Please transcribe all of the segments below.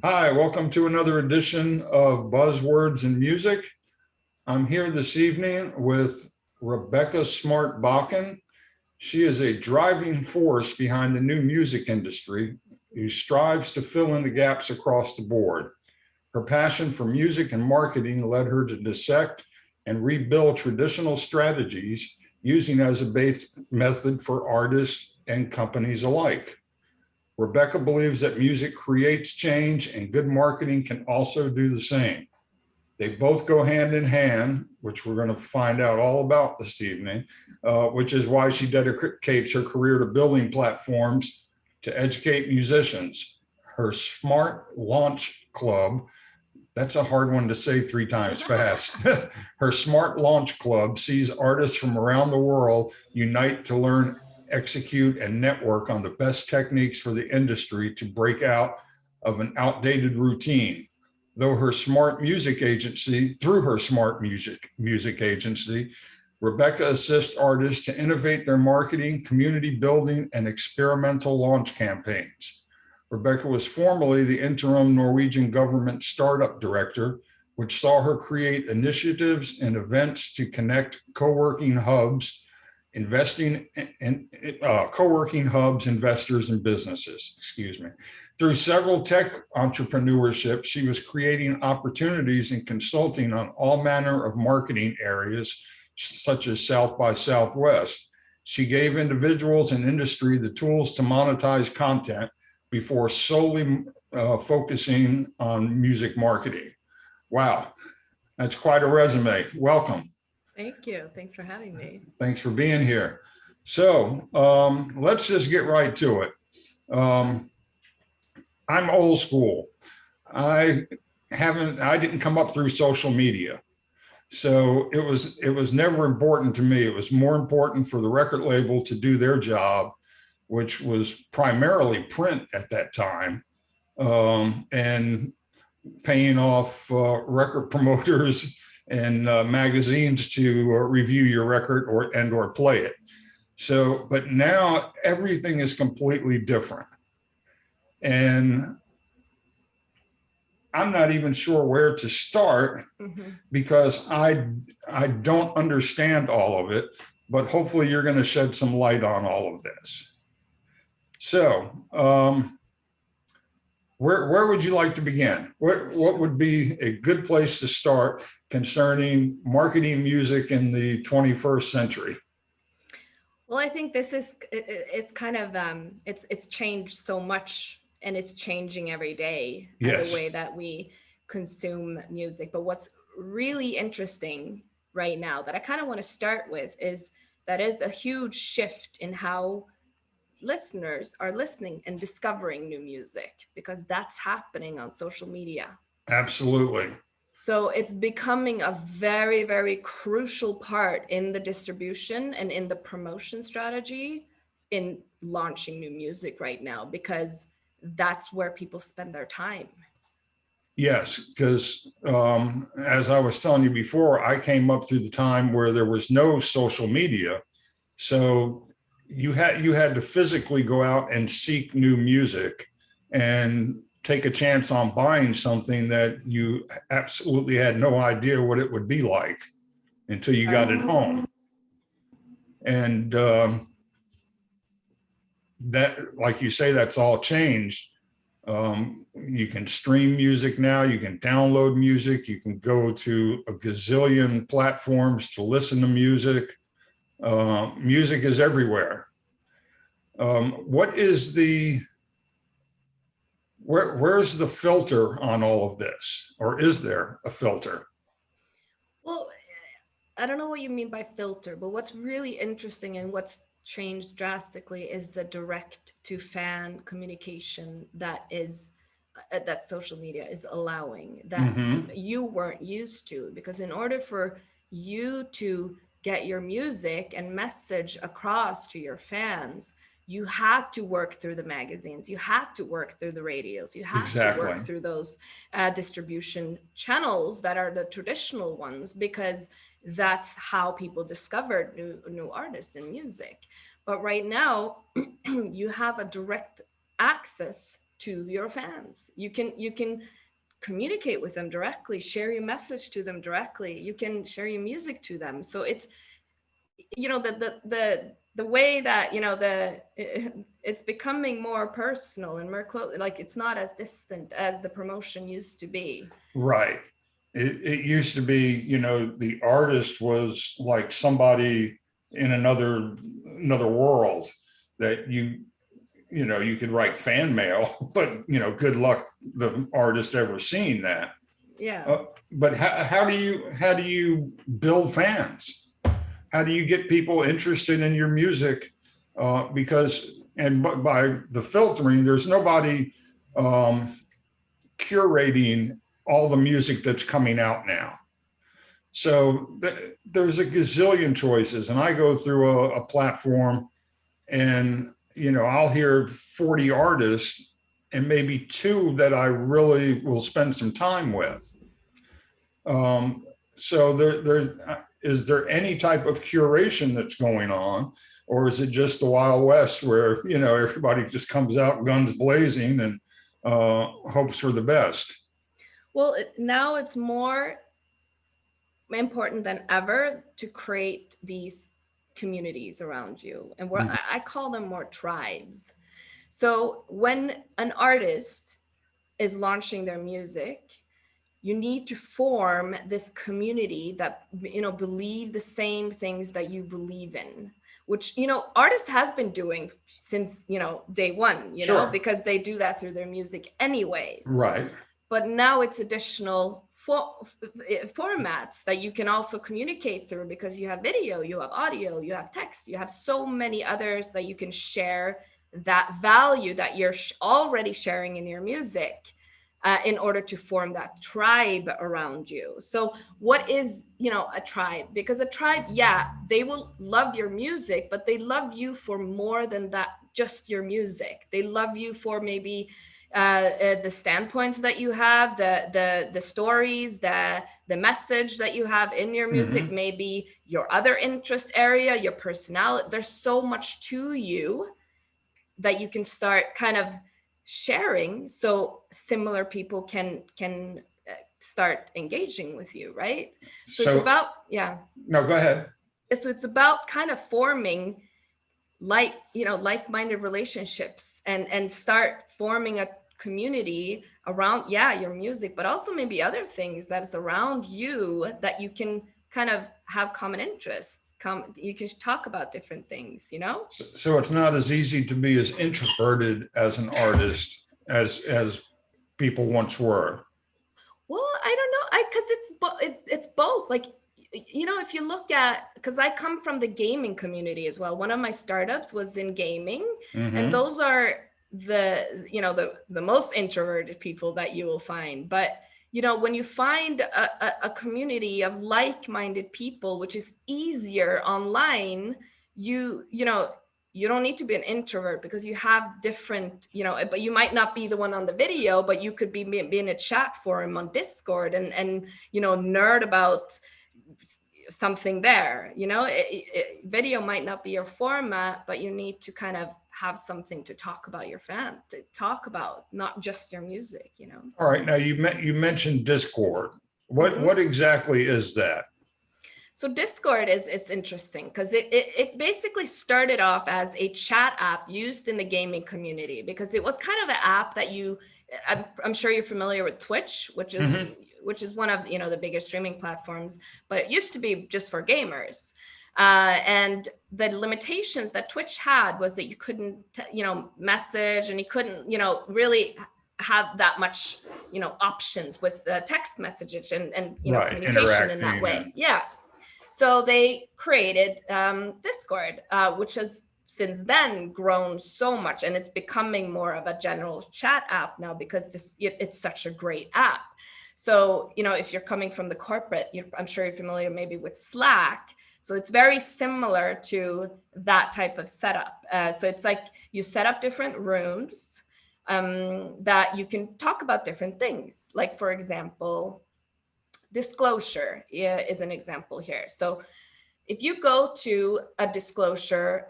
Hi, welcome to another edition of Buzzwords in Music. I'm here this evening with Rebecca Smart Bakken. She is a driving force behind the new music industry who strives to fill in the gaps across the board. Her passion for music and marketing led her to dissect and rebuild traditional strategies using as a base method for artists and companies alike. Rebecca believes that music creates change and good marketing can also do the same. They both go hand in hand, which we're going to find out all about this evening, which is why she dedicates her career to building platforms to educate musicians. Her Smart Launch Club, that's a hard one to say three times fast. Her Smart Launch Club sees artists from around the world unite to learn, execute, and network on the best techniques for the industry to break out of an outdated routine. Though her smart music agency, through her smart music agency, Rebecca assists artists to innovate their marketing, community building, and experimental launch campaigns. Rebecca was formerly the interim Norwegian government startup director, which saw her create initiatives and events to connect co-working hubs, investors, and businesses. Excuse me. Through several tech entrepreneurships, she was creating opportunities and consulting on all manner of marketing areas, such as South by Southwest. She gave individuals and industry the tools to monetize content before solely focusing on music marketing. Wow, that's quite a resume. Welcome. Thank you. Thanks for having me. Thanks for being here. So let's just get right to it. Um, I'm old school. I I didn't come up through social media. So it was never important to me. It was more important for the record label to do their job, which was primarily print at that time, and paying off record promoters and magazines to review your record or play it. So, but now everything is completely different, and I'm not even sure where to start because I don't understand all of it. But hopefully, you're going to shed some light on all of this. So, where would you like to begin? What would be a good place to start concerning marketing music in the 21st century? Well, I think this is it's kind of it's changed so much and it's changing every day, the Yes. way that we consume music. But what's really interesting right now that I kind of want to start with is that is a huge shift in how listeners are listening and discovering new music because that's happening on social media. Absolutely. So it's becoming a very, very crucial part in the distribution and in the promotion strategy in launching new music right now, because that's where people spend their time. Yes, because as I was telling you before, I came up through the time where there was no social media, so you had to physically go out and seek new music and take a chance on buying something that you absolutely had no idea what it would be like until you got it home. And that, like you say, that's all changed. You can stream music now, you can download music, you can go to a gazillion platforms to listen to music. Music is everywhere. What is where's the filter on all of this? Or is there a filter? Well, I don't know what you mean by filter, but what's really interesting and what's changed drastically is the direct to fan communication that social media is allowing, that Mm-hmm. you weren't used to. Because in order for you to get your music and message across to your fans, you had to work through the magazines, you had to work through the radios, you had to Exactly. work through those distribution channels that are the traditional ones, because that's how people discovered new artists and music. But right now, you have a direct access to your fans. You can communicate with them directly, share your message to them directly. You can share your music to them. So it's, the way that, it's becoming more personal and more close. Like, it's not as distant as the promotion used to be. Right. It used to be, the artist was like somebody in another world that you could write fan mail, but good luck the artist ever seeing that. Yeah. But how do you build fans? How do you get people interested in your music? Because by the filtering, there's nobody curating all the music that's coming out now. So there's a gazillion choices, and I go through a platform, and I'll hear 40 artists, and maybe two that I really will spend some time with. So is there any type of curation that's going on, or is it just the Wild West where everybody just comes out guns blazing and hopes for the best? Well, now it's more important than ever to create these communities around you, and where I call them more tribes. So when an artist is launching their music, you need to form this community that believe the same things that you believe in, which artists has been doing since day one, Sure. because they do that through their music anyways. Right. But now it's additional formats that you can also communicate through, because you have video, you have audio, you have text, you have so many others that you can share that value that you're already sharing in your music, in order to form that tribe around you. So what is a tribe? Because a tribe, yeah, they will love your music, but they love you for more than that, just your music. They love you for maybe the standpoints that you have, the stories, the message that you have in your music, maybe your other interest area, your personality. There's so much to you that you can start kind of sharing, so similar people can start engaging with you, right? So it's about, yeah. No, go ahead. So it's about kind of forming like-minded relationships, and start forming a community around, yeah, your music, but also maybe other things that is around you that you can kind of have common interests. You can talk about different things. So it's not as easy to be as introverted as an artist as people once were. Well, I don't know. Because it's both. Like, if you look at, because I come from the gaming community as well. One of my startups was in gaming, and those are the most introverted people that you will find. But when you find a community of like-minded people, which is easier online, you don't need to be an introvert, because you have different, but you might not be the one on the video, but you could be in a chat forum on Discord and nerd about something there. Video might not be your format, but you need to kind of have something to talk about your fan, to talk about, not just your music. All right. Now you mentioned Discord. What exactly is that? So Discord is interesting, because it basically started off as a chat app used in the gaming community, because it was kind of an app that I'm sure you're familiar with Twitch, which is one of the biggest streaming platforms, but it used to be just for gamers. And the limitations that Twitch had was that you couldn't message, and you couldn't really have that much options with text messages and right, communication in that way. Yeah. So they created Discord, which has since then grown so much, and it's becoming more of a general chat app now, because it's such a great app. So if you're coming from the corporate, I'm sure you're familiar maybe with Slack. So it's very similar to that type of setup. So it's like you set up different rooms that you can talk about different things. Like, for example, disclosure is an example here. So if you go to a disclosure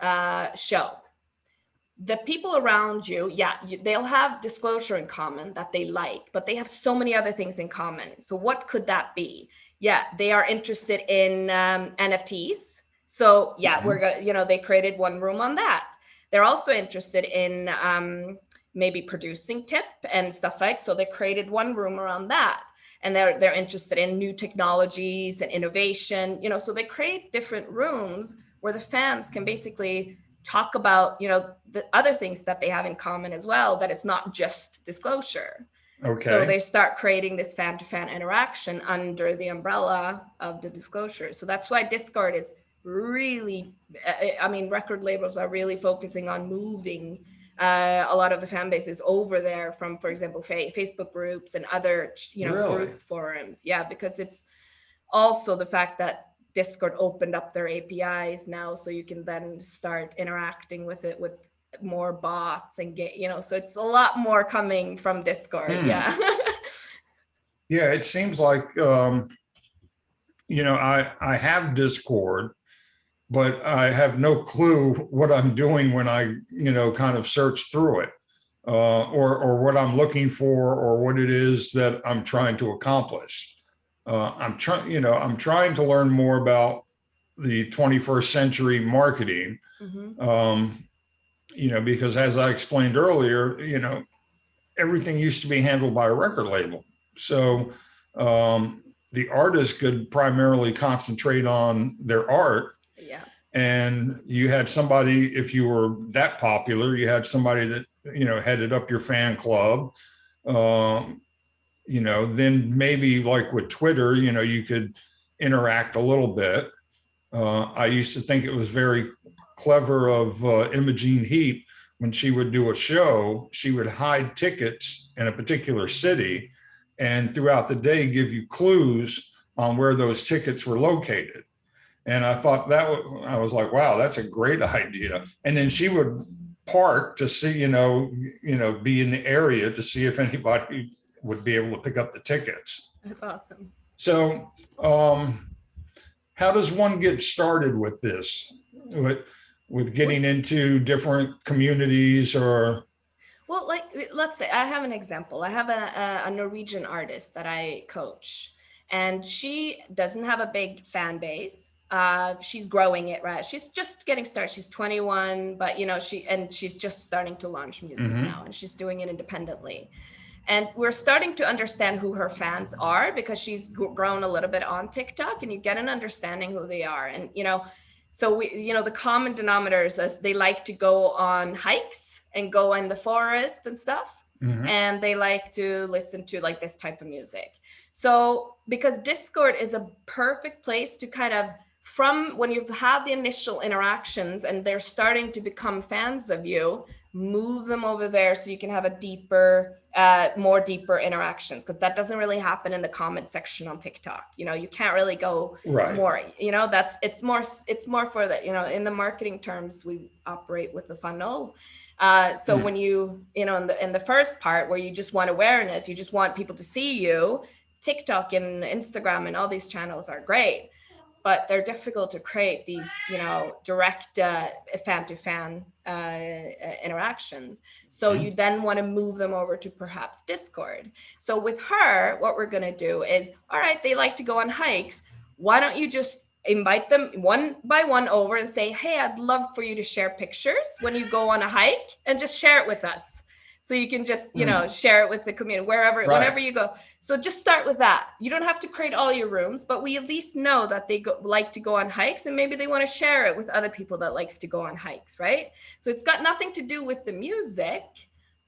show, the people around you, yeah, they'll have disclosure in common that they like, but they have so many other things in common. So what could that be? Yeah, they are interested in NFTs. So yeah, we're Mhm. gonna, they created one room on that. They're also interested in maybe producing tip and stuff like. So they created one room around that. And they're interested in new technologies and innovation. So they create different rooms where the fans can basically talk about the other things that they have in common as well, that it's not just disclosure. So Okay. they start creating this fan to fan interaction under the umbrella of the disclosure. So that's why Discord is really, I mean, record labels are really focusing on moving a lot of the fan bases over there from, for example, Facebook groups and other Really? group forums. Yeah, because it's also the fact that Discord opened up their APIs now, so you can then start interacting with it with more bots and get, so it's a lot more coming from Discord. Hmm. Yeah. Yeah, it seems like I have Discord, but I have no clue what I'm doing when I kind of search through it, or what I'm looking for, or what it is that I'm trying to accomplish. I'm trying to learn more about the 21st century marketing, Hmm. um, because as I explained earlier, everything used to be handled by a record label. So the artist could primarily concentrate on their art. Yeah. And you had somebody, if you were that popular, you had somebody that, headed up your fan club. Um, then maybe like with Twitter, you could interact a little bit. I used to think it was very clever of Imogene Heap. When she would do a show, she would hide tickets in a particular city and throughout the day give you clues on where those tickets were located. And I thought I was like, wow, that's a great idea. And then she would park to see, be in the area to see if anybody would be able to pick up the tickets. That's awesome. So, how does one get started with this? With Well, getting into different communities or well, like let's say I have an example. I have a Norwegian artist that I coach, and she doesn't have a big fan base. She's growing it, right? She's just getting started. She's 21, but she's just starting to launch music mm-hmm. now, and she's doing it independently. And we're starting to understand who her fans are because she's grown a little bit on TikTok, and you get an understanding who they are. And so the common denominators is they like to go on hikes and go in the forest and stuff, Mm-hmm. and they like to listen to like this type of music. So because Discord is a perfect place to kind of, from when you've had the initial interactions and they're starting to become fans of you, move them over there so you can have a more deeper interactions, because that doesn't really happen in the comment section on TikTok. You can't really go Right. more, it's more for that, in the marketing terms, we operate with the funnel. So when in the first part where you just want awareness, you just want people to see you, TikTok and Instagram and all these channels are great, but they're difficult to create these, direct fan to fan interactions. So Mm-hmm. you then want to move them over to perhaps Discord. So with her, what we're going to do is, all right, they like to go on hikes. Why don't you just invite them one by one over and say, hey, I'd love for you to share pictures when you go on a hike, and just share it with us. So you can just, share it with the community Right. whenever you go. So just start with that. You don't have to create all your rooms, but we at least know that they like to go on hikes, and maybe they want to share it with other people that likes to go on hikes, right? So it's got nothing to do with the music,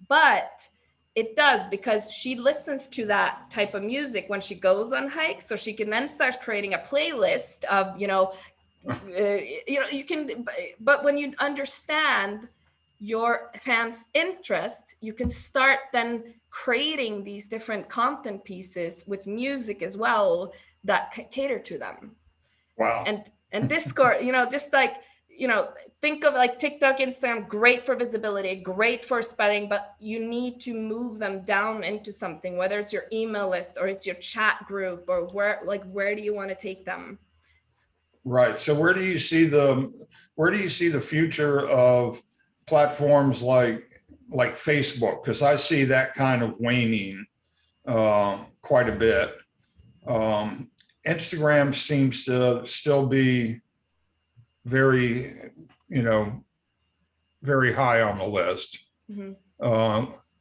but it does, because she listens to that type of music when she goes on hikes. So she can then start creating a playlist of, you can, but when you understand your fans' interest, you can start then creating these different content pieces with music as well that cater to them. Wow. And Discord, just like, think of like TikTok, Instagram, great for visibility, great for spreading, but you need to move them down into something, whether it's your email list or it's your chat group, or where do you want to take them? Right. So where do you see the future of platforms like Facebook, because I see that kind of waning quite a bit. Instagram seems to still be very, you know, very high on the list. Mhm.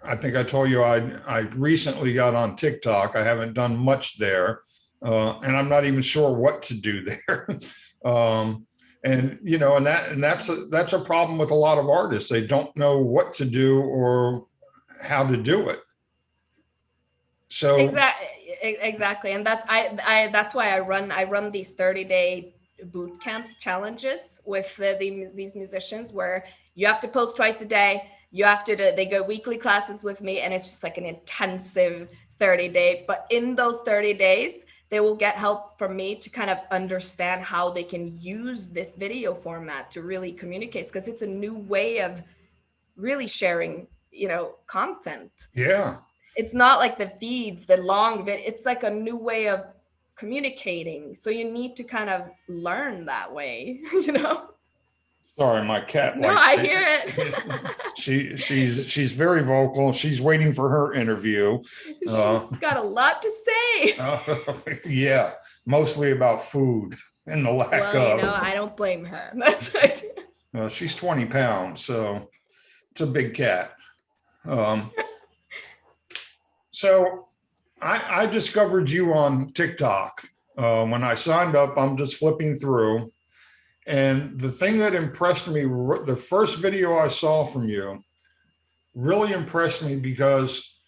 I think I told you I recently got on TikTok. I haven't done much there, and I'm not even sure what to do there. And you know, and that's a problem with a lot of artists. They don't know what to do or how to do it. So Exactly, and I that's why I run these 30-day boot camps challenges with these musicians, where you have to post twice a day. You have to they go weekly classes with me, and it's just like an intensive 30-day. But in those 30 days, they will get help from me to kind of understand how they can use this video format to really communicate, because it's a new way of really sharing, content. yeah, It's not like the feeds, the long vid. It's like a new way of communicating. So you need to kind of learn that way, sorry, my cat No, likes I it. hear it. She's very vocal. She's waiting for her interview. She's got a lot to say. Yeah, mostly about food and the lack Well, of. I don't blame her. That's like, She's 20 pounds, so it's a big cat. Um, so I discovered you on TikTok. When I signed up, I'm just flipping through. And the thing that impressed me, the first video I saw from you really impressed me, because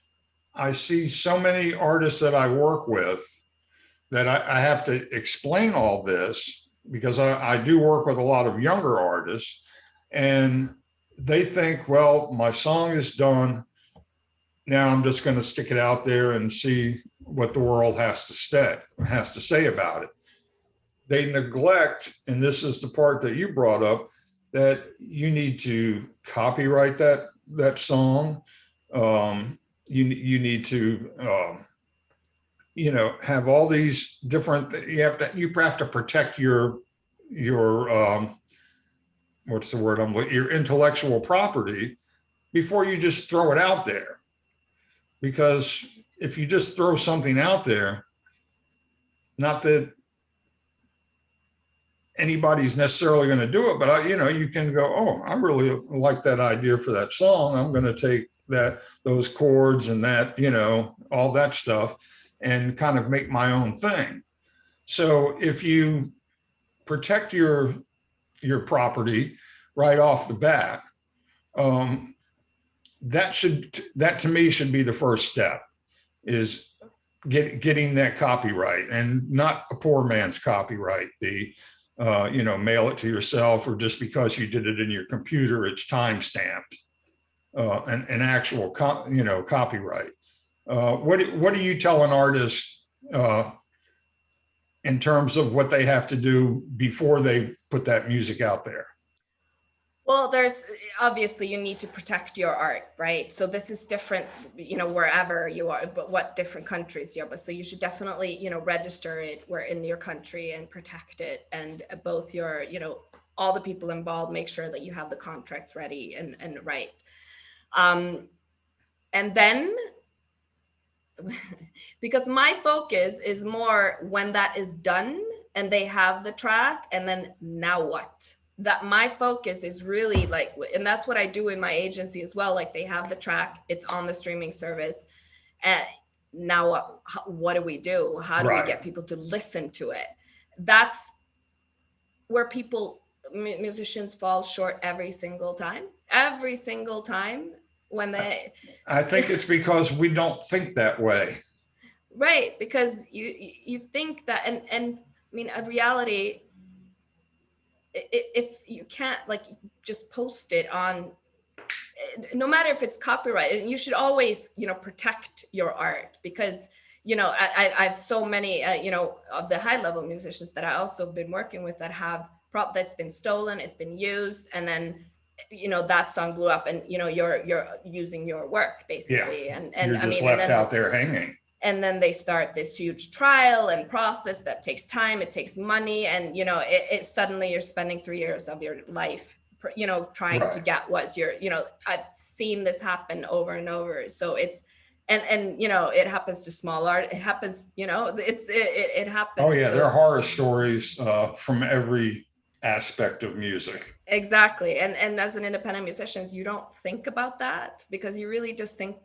I see so many artists that I work with that I have to explain all this, because I do work with a lot of younger artists, and they think, well, my song is done. Now I'm just going to stick it out there and see what the world has to say about it. They neglect, and this is the part that you brought up, that you need to copyright that song. You need to have all these different. You have to protect your what's the word your intellectual property before you just throw it out there. Because if you just throw something out there, not that anybody's necessarily going to do it, but you can go, oh, I really like that idea for that song. I'm going to take those chords and that, all that stuff, and kind of make my own thing. So if you protect your property right off the bat, that to me should be the first step, is getting that copyright, and not a poor man's copyright. Mail it to yourself, or just because you did it in your computer, it's time stamped. An actual copyright. What do you tell an artist in terms of what they have to do before they put that music out there? well, there's obviously, you need to protect your art, right? So this is different, wherever you are, but what different countries you're. But so you should definitely, register it where in your country and protect it, and both your, all the people involved, make sure that you have the contracts ready and right. And then, because my focus is more when that is done and they have the track, and then now what? That my focus is really like, and that's what I do in my agency as well. Like, they have the track, it's on the streaming service, and now what do we do? How do we get people to listen to it? That's where musicians fall short every single time when they. I think it's because we don't think that way. Right, because you think that, and I mean, a reality, if you can't like just post it on, no matter if it's copyrighted, you should always protect your art, because I've so many of the high level musicians that I also been working with that have that's been stolen, it's been used, and then that song blew up, and you're using your work basically. Yeah. And you're just left out there hanging. And then they start this huge trial and process that takes time, it takes money, and it suddenly you're spending 3 years of your life trying to Right. get was your, I've seen this happen over and over. So it's, and it happens to small art. It happens, it Oh happens. yeah, there are So horror stories from every aspect of music. exactly. And as an independent musician, you don't think about that because you really just think,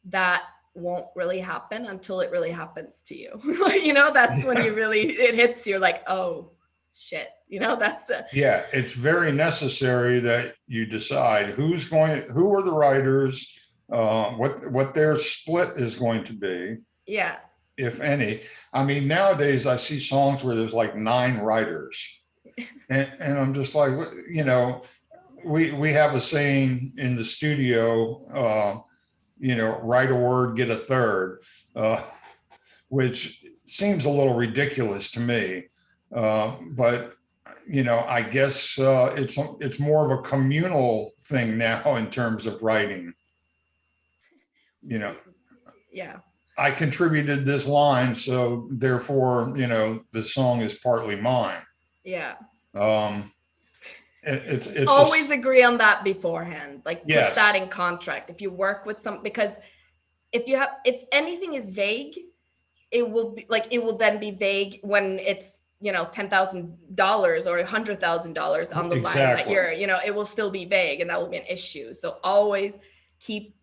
that won't really happen until it really happens to you. That's when Yeah. you really, it hits you like, oh shit, that's Yeah, it's very necessary that you decide who are the writers, what their split is going to be, yeah. if any. I mean, nowadays I see songs where there's like 9 writers, and I'm just like, we have a saying in the studio, write a word, get a third, which seems a little ridiculous to me, but I guess it's more of a communal thing now in terms of writing. You know, Yeah. I contributed this line, so therefore, the song is partly mine. Yeah. Um, it's a Always agree on that beforehand. Like put that yes, in contract. If you work with some, because if anything is vague, it will then be vague when it's, $10,000 or $100,000 on the line that exactly. it will still be vague and that will be an issue. So always keep,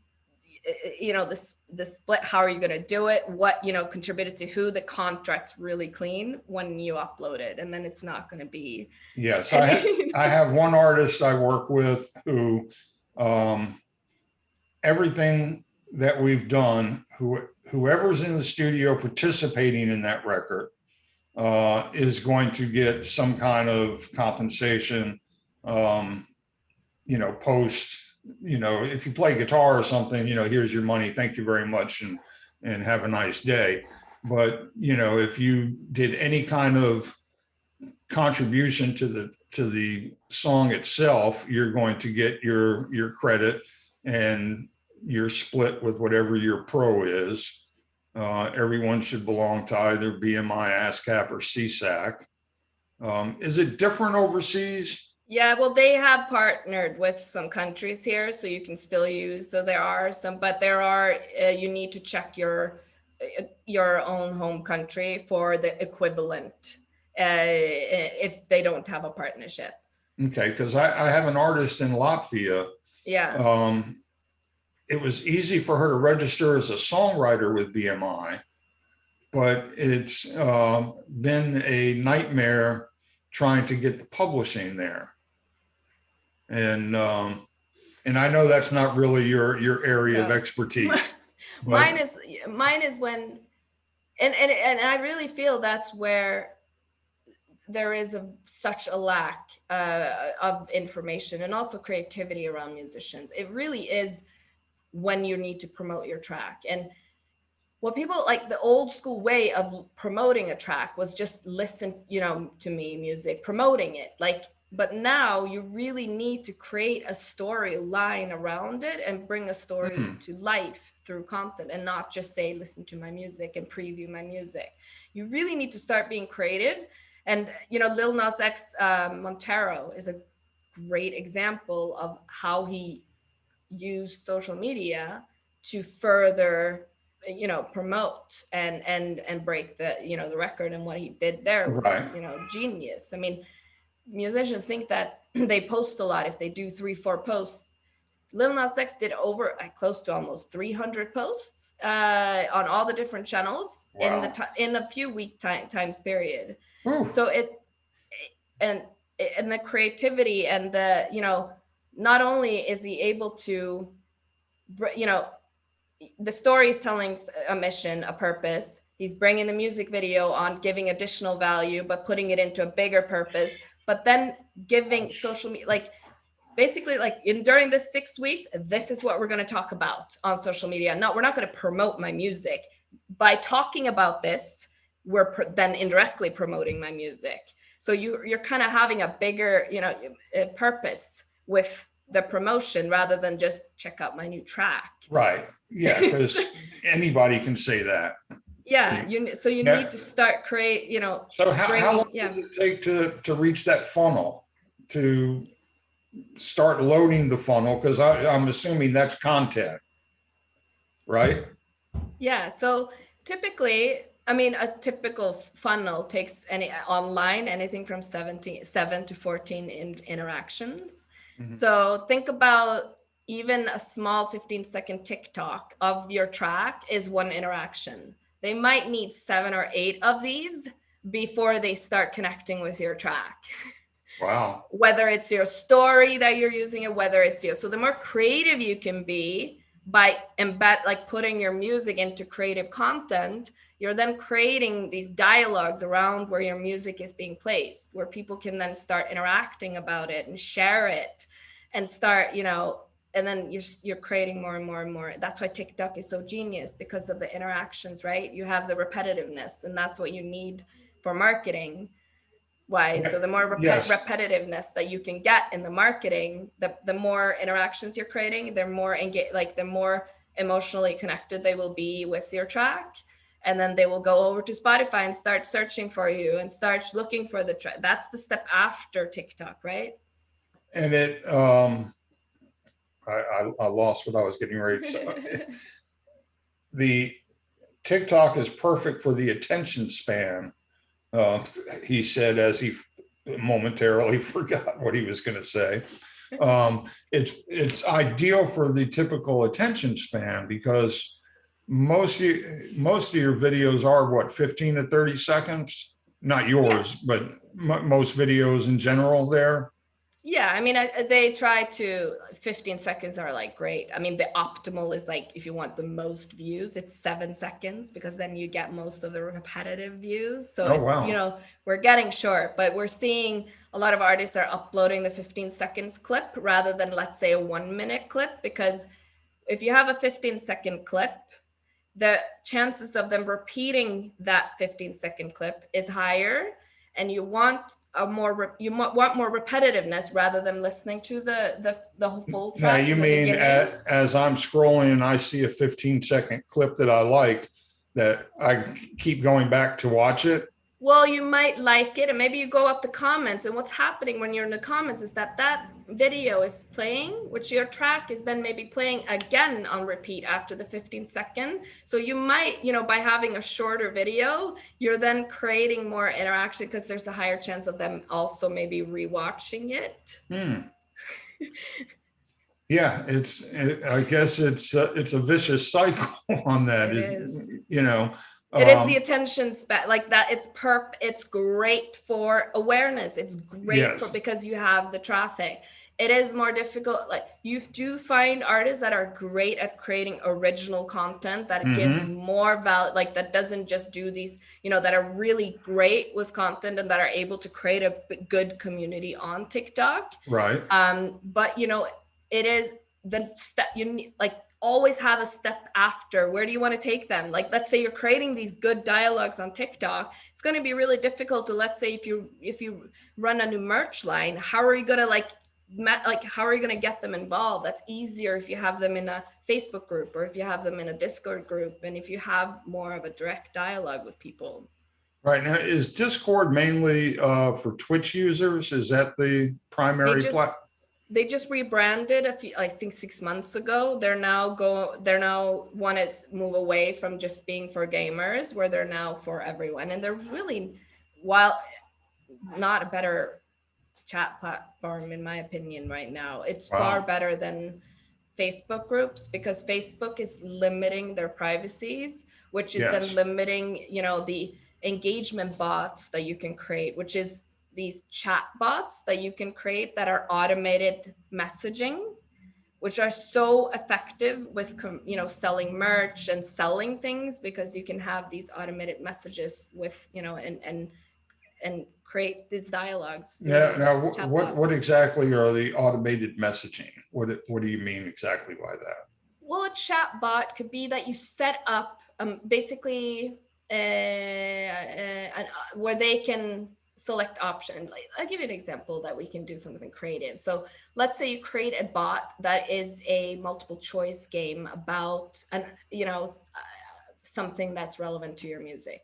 the split. How are you going to do it? What, contributed to who? The contract's really clean when you upload it, and then it's not going to be Yes, any. I have one artist I work with who um, everything that we've done, whoever's in the studio participating in that record is going to get some kind of compensation. Um, post, if you play guitar or something, here's your money, thank you very much, and have a nice day. But if you did any kind of contribution to the song itself, you're going to get your credit, and you're split with whatever your pro is. Everyone should belong to either BMI, ASCAP, or CSAC. Is it different overseas? Yeah, well, they have partnered with some countries here, so you can still use. So there are some, but there are you need to check your own home country for the equivalent if they don't have a partnership. Okay, because I have an artist in Latvia. Yeah. Um, it was easy for her to register as a songwriter with BMI, but it's been a nightmare trying to get the publishing there. And I know that's not really your area of No. expertise, but mine is when, and I really feel that's where there is such a lack of information and also creativity around musicians. It really is when you need to promote your track. And what people like, the old school way of promoting a track was just listen, to me music, promoting it. Like, but now you really need to create a storyline around it and bring a story to life through content, and not just say, listen to my music and preview my music. You really need to start being creative. And, Lil Nas X, Montero is a great example of how he used social media to further promote and break the record. And what he did there was right, genius. I mean, musicians think that they post a lot. If they do 3-4 posts, Lil Nas X did over close to almost 300 posts on all the different channels wow. in a few week times period. Whew. So and and the creativity and the not only is he able to, the story is telling a mission, a purpose. He's bringing the music video on, giving additional value, but putting it into a bigger purpose. But then giving social media, like basically, like during this 6 weeks, this is what we're going to talk about on social media. No, we're not going to promote my music. By talking about this, we're then indirectly promoting my music. So you're kind of having a bigger, purpose with the promotion rather than just check out my new track. Right. Yeah, because anybody can say that. Yeah, so you Yeah. need to start So how long yeah. does it take to reach that funnel to start loading the funnel? Because I'm assuming that's content, right? Yeah, so typically, I mean, a typical funnel takes any online anything from 7 to 14 interactions. Mhm. So think about even a small 15-second TikTok of your track is one interaction. They might need 7 or 8 of these before they start connecting with your track. Wow. Whether it's your story that you're using it, whether it's you. So the more creative you can be by like putting your music into creative content, you're then creating these dialogues around where your music is being placed, where people can then start interacting about it and share it and start, and then you're creating more and more and more. That's why TikTok is so genius, because of the interactions, right? You have the repetitiveness, and that's what you need for marketing wise. So the more Yes. repetitiveness that you can get in the marketing, the more interactions you're creating, they're more the more emotionally connected they will be with your track. And then they will go over to Spotify and start searching for you and start looking for the track. That's the step after TikTok, right? And I lost what I was getting ready to say. The TikTok is perfect for the attention span, uh, he said as he momentarily forgot what he was going to say. It's ideal for the typical attention span because most of your videos are what, 15 to 30 seconds? Not Yeah. yours, but most videos in general there. Yeah, I mean, they try to 15 seconds are like great. I mean, the optimal is like if you want the most views, it's 7 seconds because then you get most of the repetitive views. So Oh, it's, wow. we're getting short, but we're seeing a lot of artists are uploading the 15 seconds clip rather than, let's say, a 1 minute clip, because if you have a 15-second clip, the chances of them repeating that 15-second clip is higher, and you want want more repetitiveness rather than listening to the full Now, track you in the mean beginning. as I'm scrolling and I see a 15-second clip that I like, that I keep going back to watch it? Well, you might like it, and maybe you go up the comments, and what's happening when you're in the comments is that video is playing, which your track is then maybe playing again on repeat after the 15-second. So you might, by having a shorter video, you're then creating more interaction because there's a higher chance of them also maybe rewatching it. Hmm. Yeah, I guess it's a vicious cycle on that. It Is is. you know, It is the um, attention span like that. It's great for awareness. It's great for yes, because you have the traffic. It is more difficult. Like, you do find artists that are great at creating original content that gives mm-hmm, more value, like that doesn't just do these, that are really great with content and that are able to create a good community on TikTok. right, But it is the step you need, like, always have a step after. Where do you want to take them? Like, let's say you're creating these good dialogues on TikTok, it's going to be really difficult to, let's say, if you run a new merch line, how are you going to how are you going to get them involved? That's easier if you have them in a Facebook group, or if you have them in a Discord group, and if you have more of a direct dialogue with people. right. Now, is Discord mainly for Twitch users? Is that the They primary just platform? they just rebranded a few, I think 6 months ago. They're now want to move away from just being for gamers, where they're now for everyone. And they're really, while not a better chat platform in my opinion right now, it's far Wow. better than Facebook groups, because Facebook is limiting their privacies, which is then Yes. limiting, the engagement bots that you can create, which is these chat bots that you can create that are automated messaging, which are so effective with, selling merch and selling things, because you can have these automated messages with, and create these dialogues Now, through now, chat what bots. exactly are the automated messaging? What do you mean exactly by that? Well, a chat bot could be that you set up basically where they can select options. Like, I'll give you an example that we can do something creative. So let's say you create a bot that is a multiple choice game about something that's relevant to your music.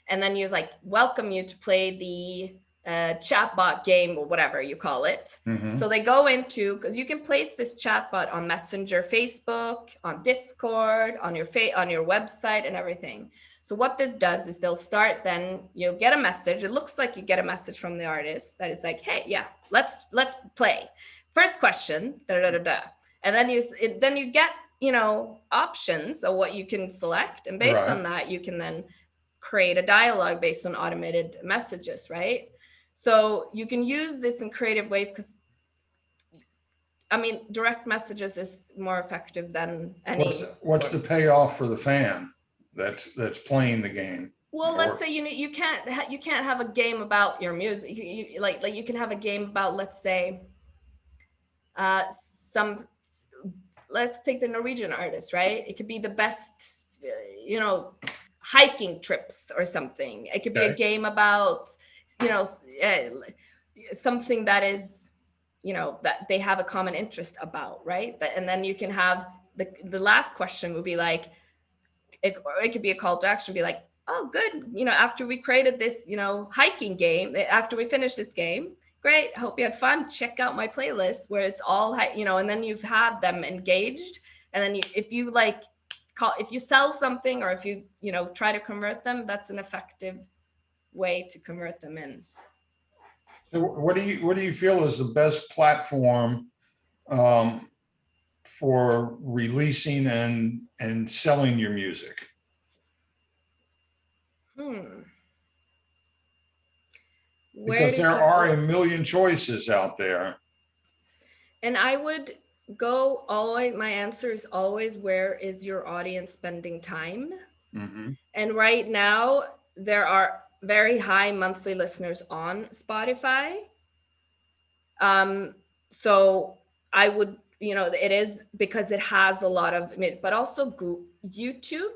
And then you like welcome you to play the chatbot game or whatever you call it. Mhm. So they go into, because you can place this chatbot on Messenger, Facebook, on Discord, on your website and everything. So what this does is they'll start, then you'll get a message. It looks like you get a message from the artist that is like, hey, yeah, let's play. First question, da da da da. And then you get, options of what you can select. And based Right. on that, you can then create a dialogue based on automated messages, right? So you can use this in creative ways because, I mean, direct messages is more effective than any What's the form. payoff for the fan that's playing the game? Well, let's Or say you can't have a game about your music. Like you can have a game about, let's say, some, let's take the Norwegian artist, right? It could be the best, hiking trips or something. It could be a okay. game about, you know, something that is, that they have a common interest about, right? And then you can have the last question would be like, or it could be a call to action, be like, oh, good, after we created this, hiking game, after we finished this game, great, hope you had fun, check out my playlist where it's all, and then you've had them engaged. And then if you like if you sell something, or if you try to convert them, that's an effective way to convert them in. So what do you feel is the best platform um, for releasing and selling your music? Hmm. Where Because do there are a people, million choices out there. and I would go always, my answer is always, where is your audience spending time? Hmm. And right now, there are very high monthly listeners on Spotify. So I would, it is because it has a lot of, but also YouTube.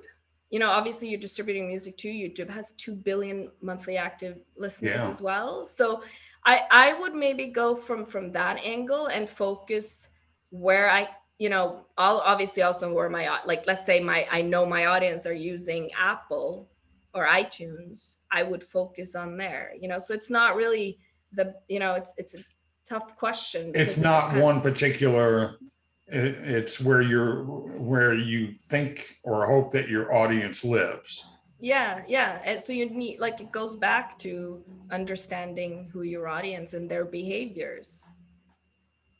Obviously, you're distributing music to YouTube, has 2 billion monthly active listeners Yeah. as well. So I would maybe go from that angle and focus where I'll obviously also where my, like, let's say I know my audience are using Apple or iTunes, I would focus on there. So it's not really it's a tough question It's because it not depends. one particular, it's where you think or hope that your audience lives. Yeah, and so you need, like, it goes back to understanding who your audience and their behaviors.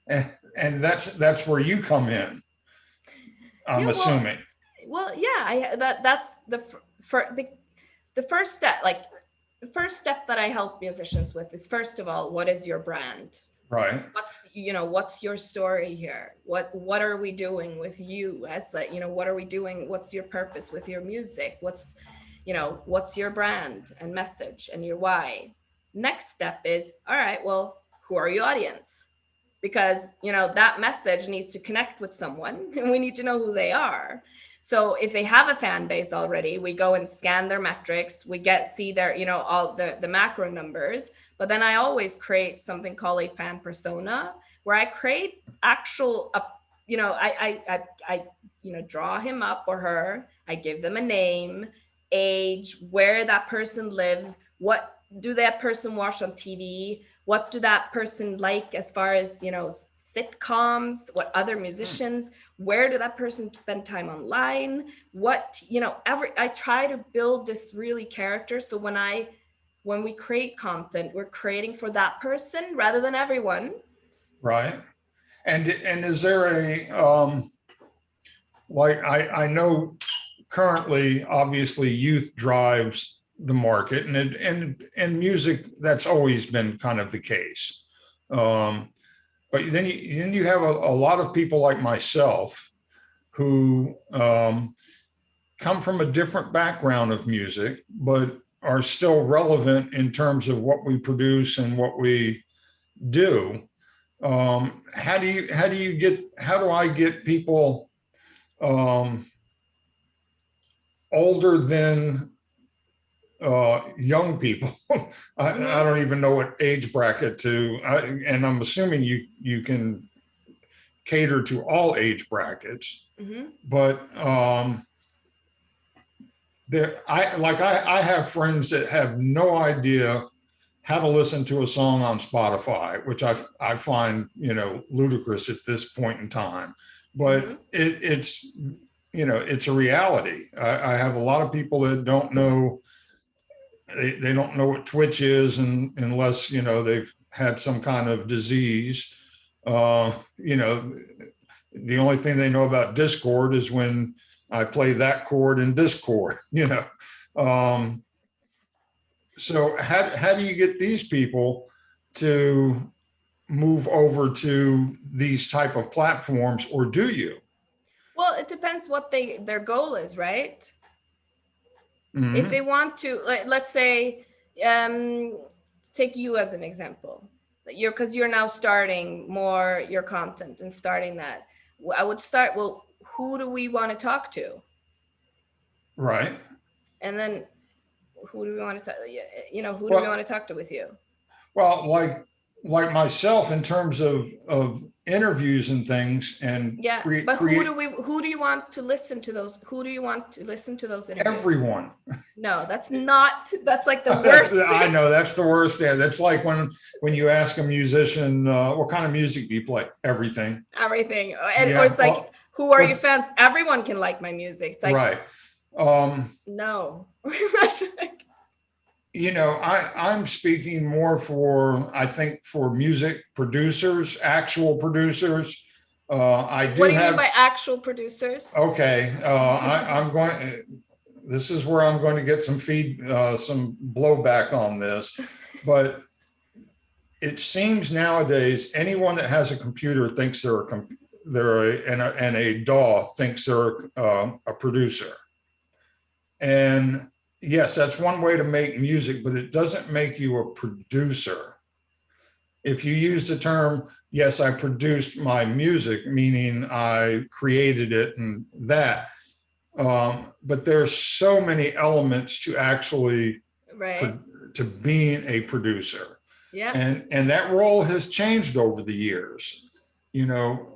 And that's where you come in, I'm Yeah, assuming. yeah, that's the first step. Like, the first step that I help musicians with is, first of all, what is your brand? Right. What's your story here? What are we doing with you, as like, what are we doing, what's your purpose with your music? What's your brand and message and your why? Next step is, all right, well, who are your audience? Because that message needs to connect with someone and we need to know who they are. So if they have a fan base already, we go and scan their metrics, we see their, all the macro numbers. But then I always create something called a fan persona, where I create actual I draw him up or her, I give them a name, age, where that person lives, what do that person watch on TV, what do that person like as far as sitcoms, what other musicians, where do that person spend time online, what I try to build this really character. So when we create content, we're creating for that person rather than everyone. Right. And is there a like I know currently, obviously, youth drives the market, and music, that's always been kind of the case. Um, but then you have a lot of people like myself who come from a different background of music, but are still relevant in terms of what we produce and what we do. How do I get people um, older than young people? I Mm-hmm. don't even know what age bracket and I'm assuming you can cater to all age brackets, Mm-hmm. but I have friends that have no idea how to listen to a song on Spotify, which I find, ludicrous at this point in time. But Mm-hmm. it's, it's a reality. I have a lot of people that don't know, they don't know what Twitch is, and unless, they've had some kind of disease. The only thing they know about Discord is when I play that chord in Discord, Um, so how do you get these people to move over to these type of platforms, or do you? Well, it depends what their goal is, right? If they Mm-hmm. want to, let's say, um, take you as an example. Because you're now starting more your content and starting that. I would start, well, who do we want to talk to? Right. And then who do we want to talk, who do we want Well, to talk to with you? well, like myself, in terms of interviews and things, and Yeah, but create who do you want to listen to those? Who do you want to listen to those interviews? everyone. No, that's like the worst. I know that's the worst. Yeah, that's like when you ask a musician, what kind of music do you play? Everything. Everything. Or Yeah. it's like, Well, who are your let's fans? Everyone can like my music. It's like, right. Um, no. I'm speaking more for, I think, for music producers, actual producers. I What do do you mean have, by actual producers? okay, I'm going, this is where I'm going to get some blowback on this, but it seems nowadays anyone that has a computer thinks and a DAW thinks they're a producer. And yes, that's one way to make music, but it doesn't make you a producer. If you use the term, yes, I produced my music, meaning I created it and that, but there's so many elements to actually Right. to being a producer. Yeah. And that role has changed over the years. You know,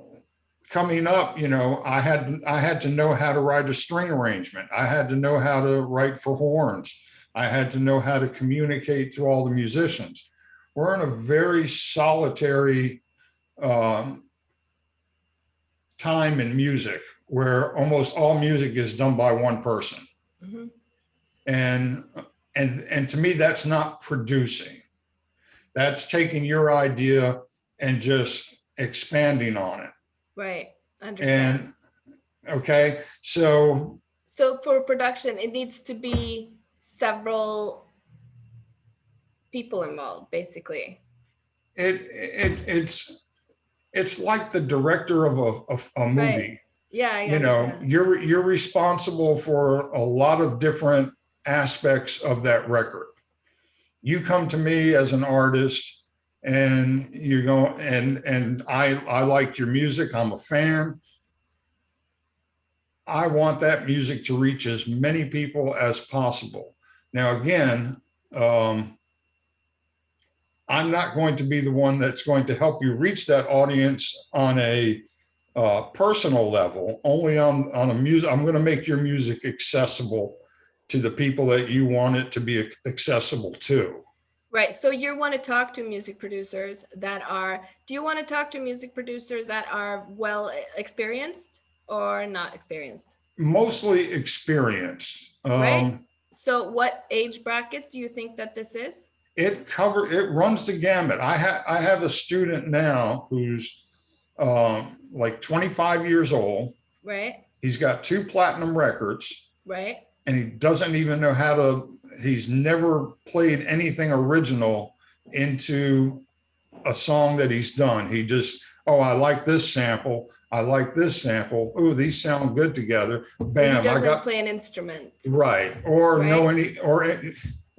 coming up, I had to know how to write a string arrangement. I had to know how to write for horns. I had to know how to communicate to all the musicians. We're in a very solitary um, time in music where almost all music is done by one person. Mm-hmm. And and to me, that's not producing. That's taking your idea and just expanding on it. Right. Understand. And okay, so So for production, it needs to be several people involved, basically. it's like the director of a Right. movie. Yeah, I understand. You're responsible for a lot of different aspects of that record. You come to me as an artist, and you go, and I like your music. I'm a fan. I want that music to reach as many people as possible. Now, again, um, I'm not going to be the one that's going to help you reach that audience on a personal level. Only on a music. I'm going to make your music accessible to the people that you want it to be accessible to. Right. So you want to talk to music producers that are, do you want to talk to music producers that are well experienced or not experienced? Mostly experienced. Right. So what age bracket do you think that this is? It runs the gamut. I have a student now who's like 25 years old. Right. He's got 2 platinum records, Right. and he doesn't even know how to. He's never played anything original into a song that he's done. He just, oh, I like this sample. I like this sample. Oh, these sound good together. So he Bam! I doesn't got play an instrument. right, or know Right. any, or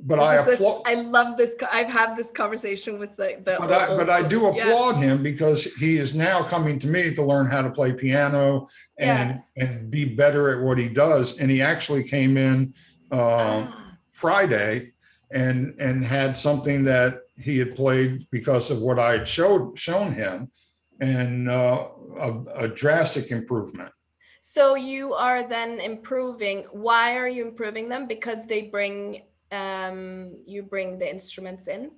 but This I is applaud. I love this. I've had this conversation with the But I do yeah. applaud him because he is now coming to me to learn how to play piano Yeah. and be better at what he does. And he actually came in Ah. Friday and had something that he had played because of what I had shown him, and a drastic improvement. So you are then improving. Why are you improving them? Because they bring you bring the instruments in.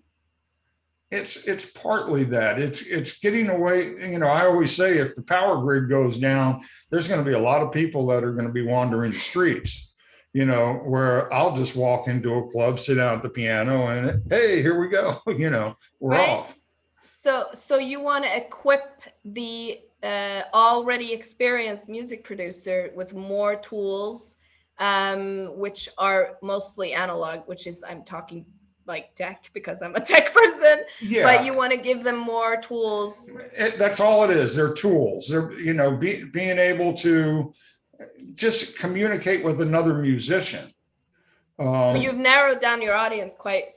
It's partly that. It's getting away. I always say if the power grid goes down, there's going to be a lot of people that are going to be wandering the streets. Where I'll just walk into a club, sit down at the piano, and hey, here we go. We're Right. off. So you want to equip the already experienced music producer with more tools, which are mostly analog, which is, I'm talking like tech because I'm a tech person, but Yeah, you want to give them more tools. that's all it is. They're tools. They're being able to just communicate with another musician. You've narrowed down your audience quite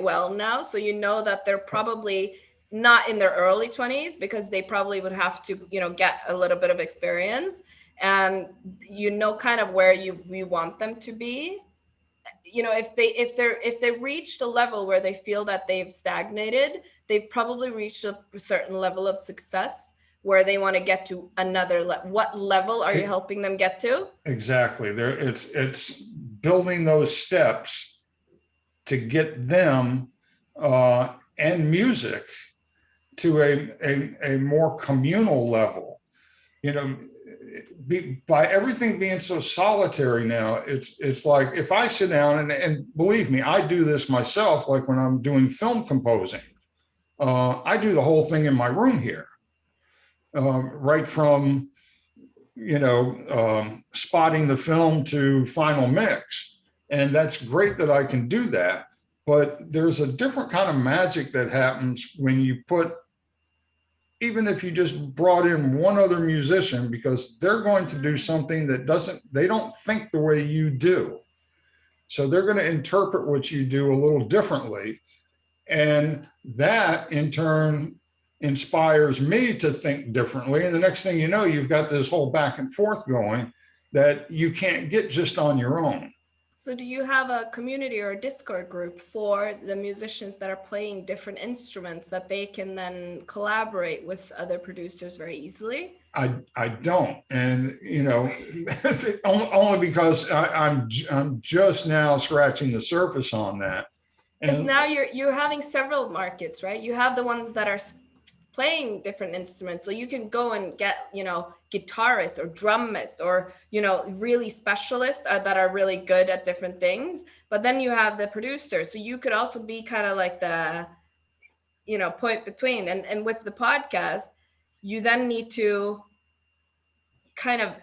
well now, so you know that they're probably not in their early 20s because they probably would have to get a little bit of experience, and kind of where we want them to be. If they reached a level where they feel that they've stagnated, they've probably reached a certain level of success where they want to get to another level. What level are you helping them get to? Exactly. It's building those steps to get them and music to a more communal level. By everything being so solitary now, it's like if I sit down and believe me, I do this myself. Like when I'm doing film composing, I do the whole thing in my room here, right from spotting the film to final mix. And that's great that I can do that. But there's a different kind of magic that happens when you put, even if you just brought in one other musician, because they're going to do something they don't think the way you do. So they're going to interpret what you do a little differently. And that in turn inspires me to think differently. And the next thing you know, you've got this whole back and forth going that you can't get just on your own. So do you have a community or a Discord group for the musicians that are playing different instruments that they can then collaborate with other producers very easily? I don't. And, only because I'm just now scratching the surface on that. Because now you're having several markets, right? You have the ones that are playing different instruments, so you can go and get guitarists or drummist or really specialists that are really good at different things. But then you have the producer, so you could also be kind of like the point between. And with the podcast, you then need to kind of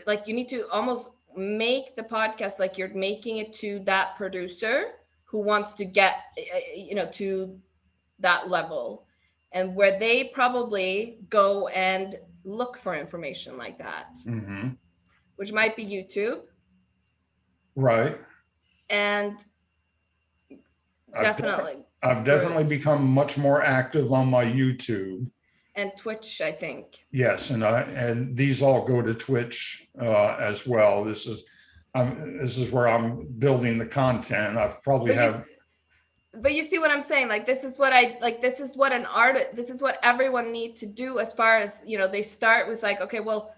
like you need to almost make the podcast like you're making it to that producer who wants to get to that level, and where they probably go and look for information like that, mm-hmm. which might be YouTube. Right. And I've definitely become much more active on my YouTube. And Twitch, I think. Yes, and these all go to Twitch as well. This is where I'm building the content. I've probably But you see what I'm saying? Like, this is what this is what everyone needs to do as far as, they start with like, okay, well,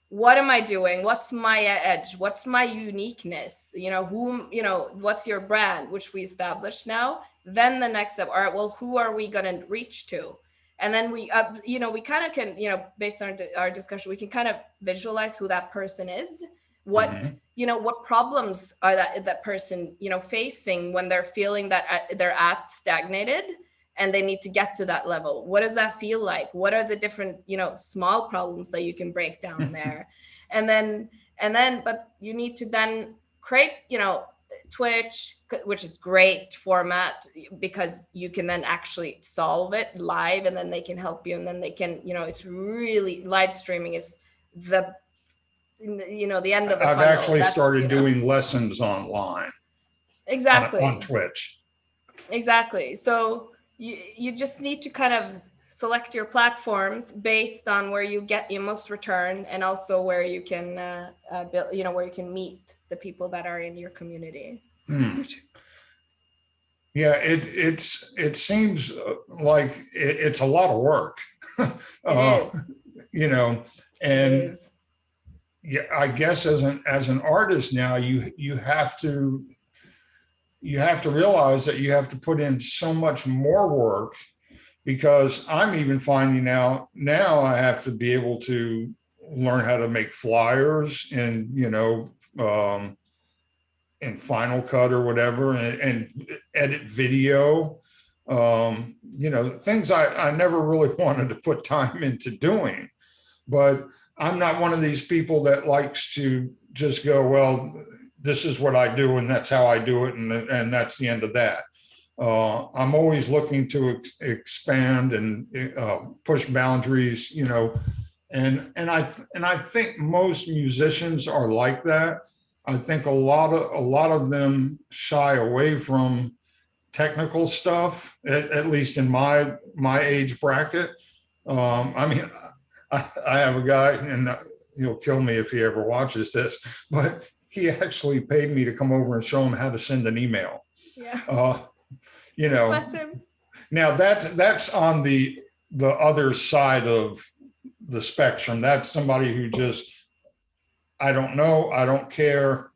what am I doing? What's my edge? What's my uniqueness? What's your brand, which we established now? Then the next step, all right, well, who are we going to reach to? And then we kind of can, based on our discussion, we can kind of visualize who that person is. What, mm-hmm. What problems are that person, facing when they're feeling that they're stagnated and they need to get to that level? What does that feel like? What are the different, small problems that you can break down there? And then, but you need to then create, Twitch, which is great format because you can then actually solve it live and then they can help you. And then they can, it's really, live streaming is the end of the I've funnel. actually started doing lessons online. Exactly. On Twitch. Exactly. So you just need to kind of select your platforms based on where you get your most return, and also where you can build, where you can meet the people that are in your community. Yeah, it seems like it's a lot of work. It is. And it is. Yeah, I guess as an artist now, you have to you have to realize that you have to put in so much more work, because I'm even finding out now I have to be able to learn how to make flyers and, in Final Cut or whatever, and edit video. Things I never really wanted to put time into doing. But I'm not one of these people that likes to just go, well, this is what I do and that's how I do it, and that's the end of that. I'm always looking to expand and push boundaries, and I think most musicians are like that. I think a lot of them shy away from technical stuff, at least in my age bracket. I mean, I have a guy, and he'll kill me if he ever watches this, but he actually paid me to come over and show him how to send an email. Yeah. Bless him. Now that's on the other side of the spectrum. That's somebody who just, I don't know, I don't care.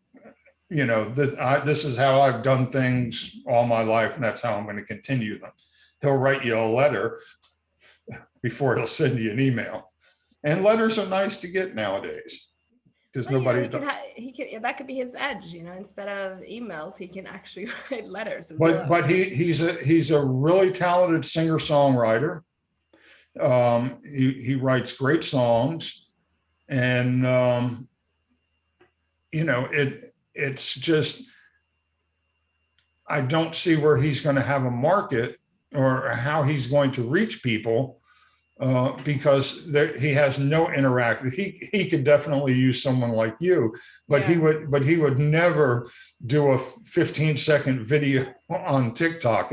This is how I've done things all my life, and that's how I'm going to continue them. He'll write you a letter before he'll send you an email, and letters are nice to get nowadays because nobody. That could be his edge. Instead of emails, he can actually write letters. But he's a really talented singer songwriter. He writes great songs, and it's just, I don't see where he's going to have a market or how he's going to reach people, because he has no interaction. He could definitely use someone like you, but yeah. he would never do a 15-second video on TikTok.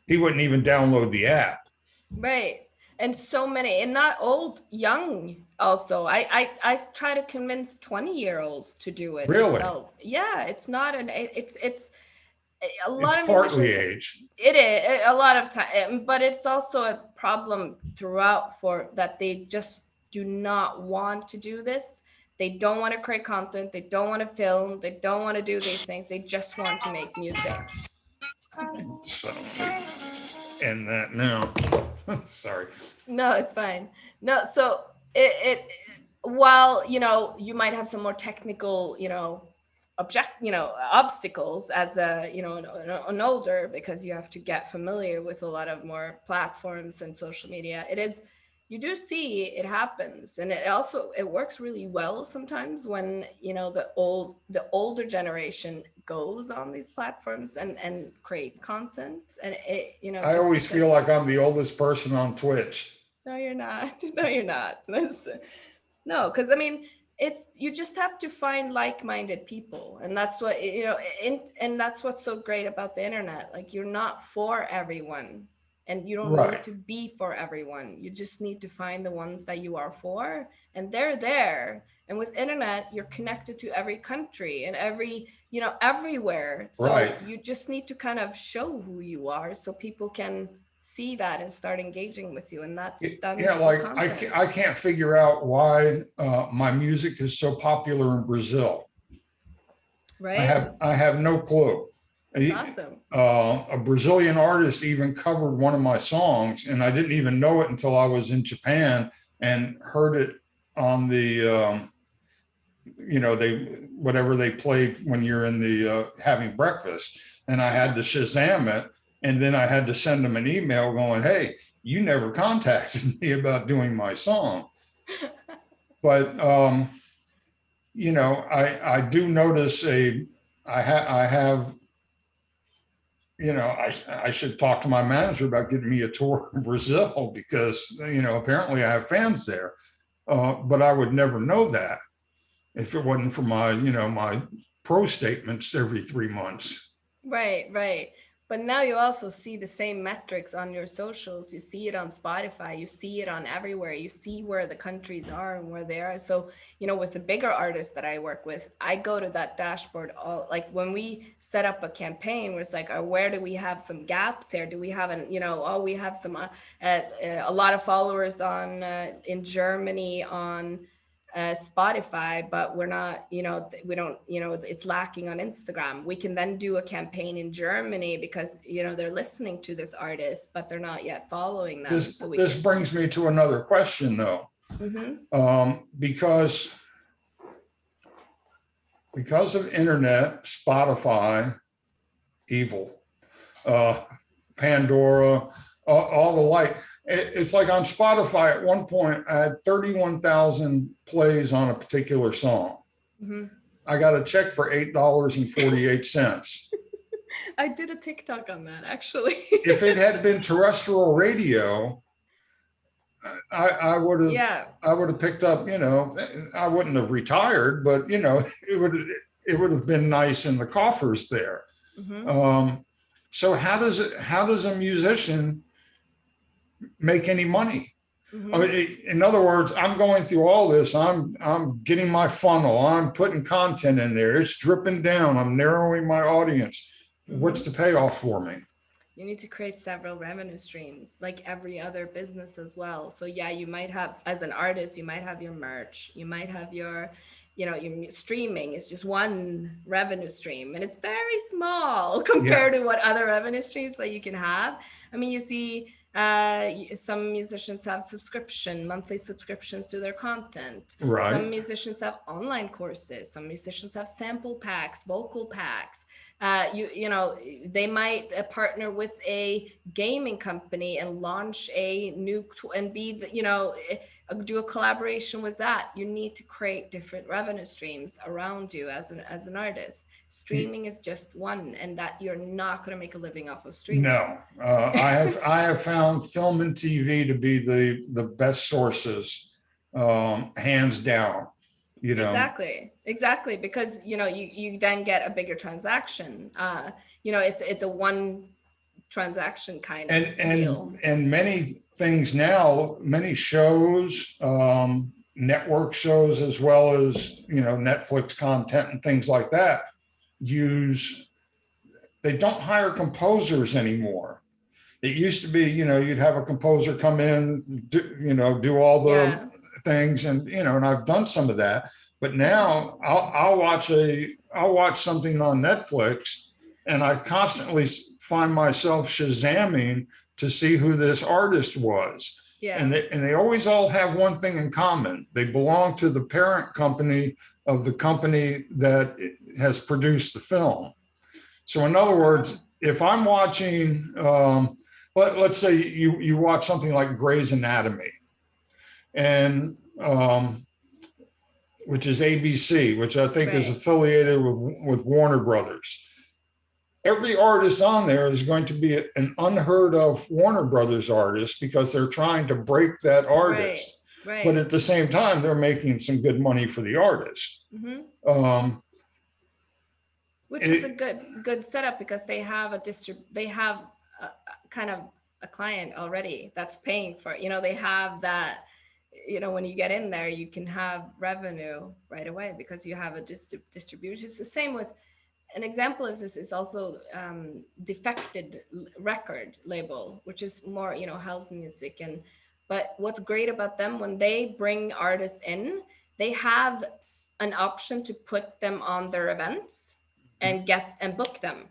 He wouldn't even download the app. Right. And so many, and not old, young also. I try to convince 20-year-olds to do it. Really? Themselves. Yeah, it's not it's a it's lot of partly age. It is a lot of time, but it's also a problem throughout for that they just do not want to do this. They don't want to create content. They don't want to film. They don't want to do these things. They just want to make music. So end that now. Sorry. No, it's fine. No, so it while you might have some more technical obstacles as an older, because you have to get familiar with a lot of more platforms and social media. You do see it happens, and it works really well sometimes when the older generation goes on these platforms and create content, and I always feel like I'm the oldest person on Twitch. No, you're not. No, you're not. No, because I mean, you just have to find like-minded people, and that's what and that's what's so great about the internet. Like, you're not for everyone, and you don't need to be for everyone. You just need to find the ones that you are for, and they're there. And with internet, you're connected to every country and everywhere. So you just need to kind of show who you are so people can see that and start engaging with you. And that's done. Yeah, like I can't figure out why my music is so popular in Brazil. Right. I have no clue. That's awesome. A Brazilian artist even covered one of my songs, and I didn't even know it until I was in Japan and heard it on the whatever they played when you're in the having breakfast, and I had to Shazam it, and then I had to send them an email going, "Hey, you never contacted me about doing my song." But I do notice I have I should talk to my manager about getting me a tour in Brazil, because apparently I have fans there, but I would never know that if it wasn't for my my pro statements every 3 months. Right. But now you also see the same metrics on your socials. You see it on Spotify. You see it on everywhere. You see where the countries are and where they are. So, with the bigger artists that I work with, I go to that dashboard like when we set up a campaign, where it's like, where do we have some gaps here? Do we have we have some a lot of followers on in Germany on Spotify, but we're not, we don't, it's lacking on Instagram. We can then do a campaign in Germany because, they're listening to this artist, but they're not yet following them. This So we this can. brings me to another question though, Hmm. because of internet, Spotify, evil, uh, Pandora, all the like. It's like on Spotify at one point, I had 31,000 plays on a particular song. Hmm. I got a check for $8.48. I did a TikTok on that actually. If it had been terrestrial radio, I would have Yeah. picked up, I wouldn't have retired, but it would have been nice in the coffers there. Hmm. So how does a musician make any money? I Hmm. mean, in other words, I'm going through all this. I'm getting my funnel. I'm putting content in there. It's dripping down. I'm narrowing my audience. What's Hmm. the payoff for me? You need to create several revenue streams like every other business as well. So yeah, you might have, as an artist, you might have your merch, you might have your, your streaming is just one revenue stream, and it's very small Yeah, compared to what other revenue streams that you can have. I mean, you see, some musicians have monthly subscriptions to their content. right. Some musicians have online courses. Some musicians have sample packs, vocal packs. They might partner with a gaming company and launch a new and be do a collaboration with that. You need to create different revenue streams around you as an artist. Streaming is just one, and that you're not going to make a living off of streaming. No, I have found film and TV to be the best sources, hands down. You know, Exactly, because you then get a bigger transaction. It's a one transaction kind of and deal. many things now, many shows, network shows, as well as Netflix content and things like that, use they don't hire composers anymore. It used to be, you'd have a composer come in, do all the Yeah. things, and I've done some of that. But now I'll watch something on Netflix, and I constantly find myself shazamming to see who this artist was. Yeah. And they always all have one thing in common. They belong to the parent company of the company that has produced the film. So in other Oh. words, if I'm watching, let's say you watch something like Grey's Anatomy, and which is ABC, which I think is Right. affiliated with Warner Brothers. Every artist on there is going to be an unheard of Warner Brothers artist because they're trying to break that Right. artist. But Right. at the same time, they're making some good money for the artist. Hmm. Um, Which is a it, good setup because they have kind of a client already that's paying for it. They have that. When you get in there, you can have revenue right away because you have a distribution. It's the same with an example of this is also defected record label, which is more house music. And but what's great about them, when they bring artists in, they have an option to put them on their events and get and book them.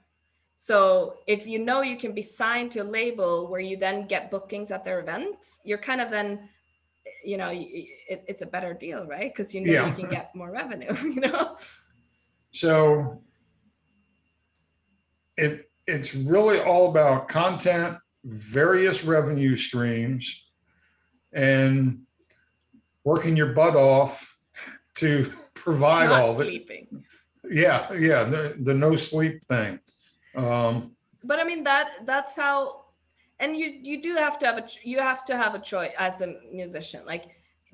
So if you can be signed to a label where you then get bookings at their events, you're kind of then it's a better deal, right? Because you yeah. can get more revenue. So it's really all about content, various revenue streams, and working your butt off to provide Not all of it. sleeping. Yeah, the no sleep thing. But I mean that's how, and you do have to have a choice as a musician. Like,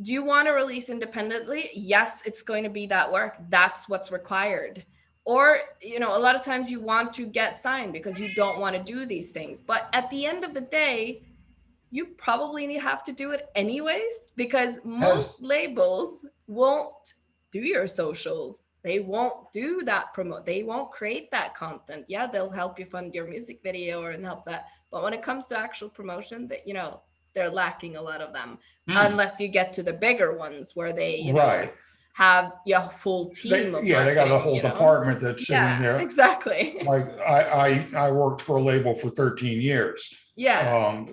do you want to release independently? Yes, it's going to be that work. That's what's required. Or a lot of times you want to get signed because you don't want to do these things. But at the end of the day, you probably have to do it anyways because has most labels won't do your socials. They won't do that promote. They won't create that content. Yeah, they'll help you fund your music video or and help that. But when it comes to actual promotion, that they're lacking a lot of them, Hmm. unless you get to the bigger ones where they, Right. have a full team of They got a marketing, whole department that's sitting Yeah, there. exactly. Like I worked for a label for 13 years. Yeah,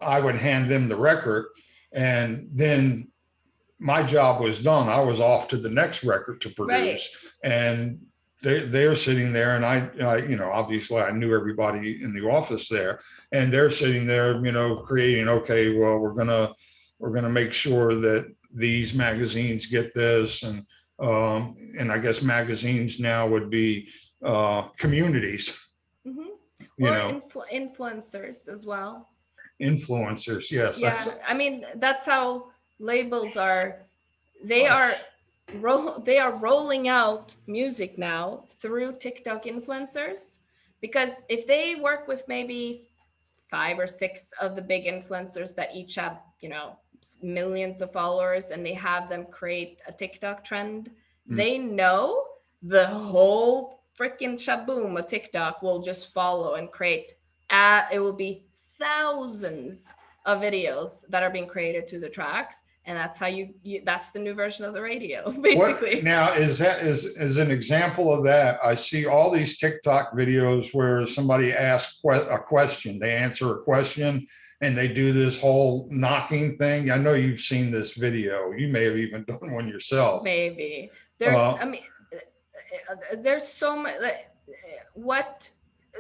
I would hand them the record, and then my job was done. I was off to the next record to right. produce, and they're sitting there, and obviously I knew everybody in the office there, and they're sitting there, creating. Okay, well, we're gonna make sure that these magazines get this, and I guess magazines now would be communities, Hmm. you Or know, influencers as well. influencers. Yes, that's Yeah, I mean, that's how labels are. They uh, are they are rolling out music now through TikTok influencers, because if they work with maybe 5 or 6 of the big influencers that each have, millions of followers, and they have them create a TikTok trend, mm, they know the whole freaking shaboom of TikTok will just follow and create. It will be thousands of videos that are being created to the tracks, and that's how that's the new version of the radio, what basically. now is that is an example of that. I see all these TikTok videos where somebody asks a question, they answer a question, and they do this whole knocking thing. I know you've seen this video. You may have even done one yourself. Maybe there's, Uh, I mean, there's so much. What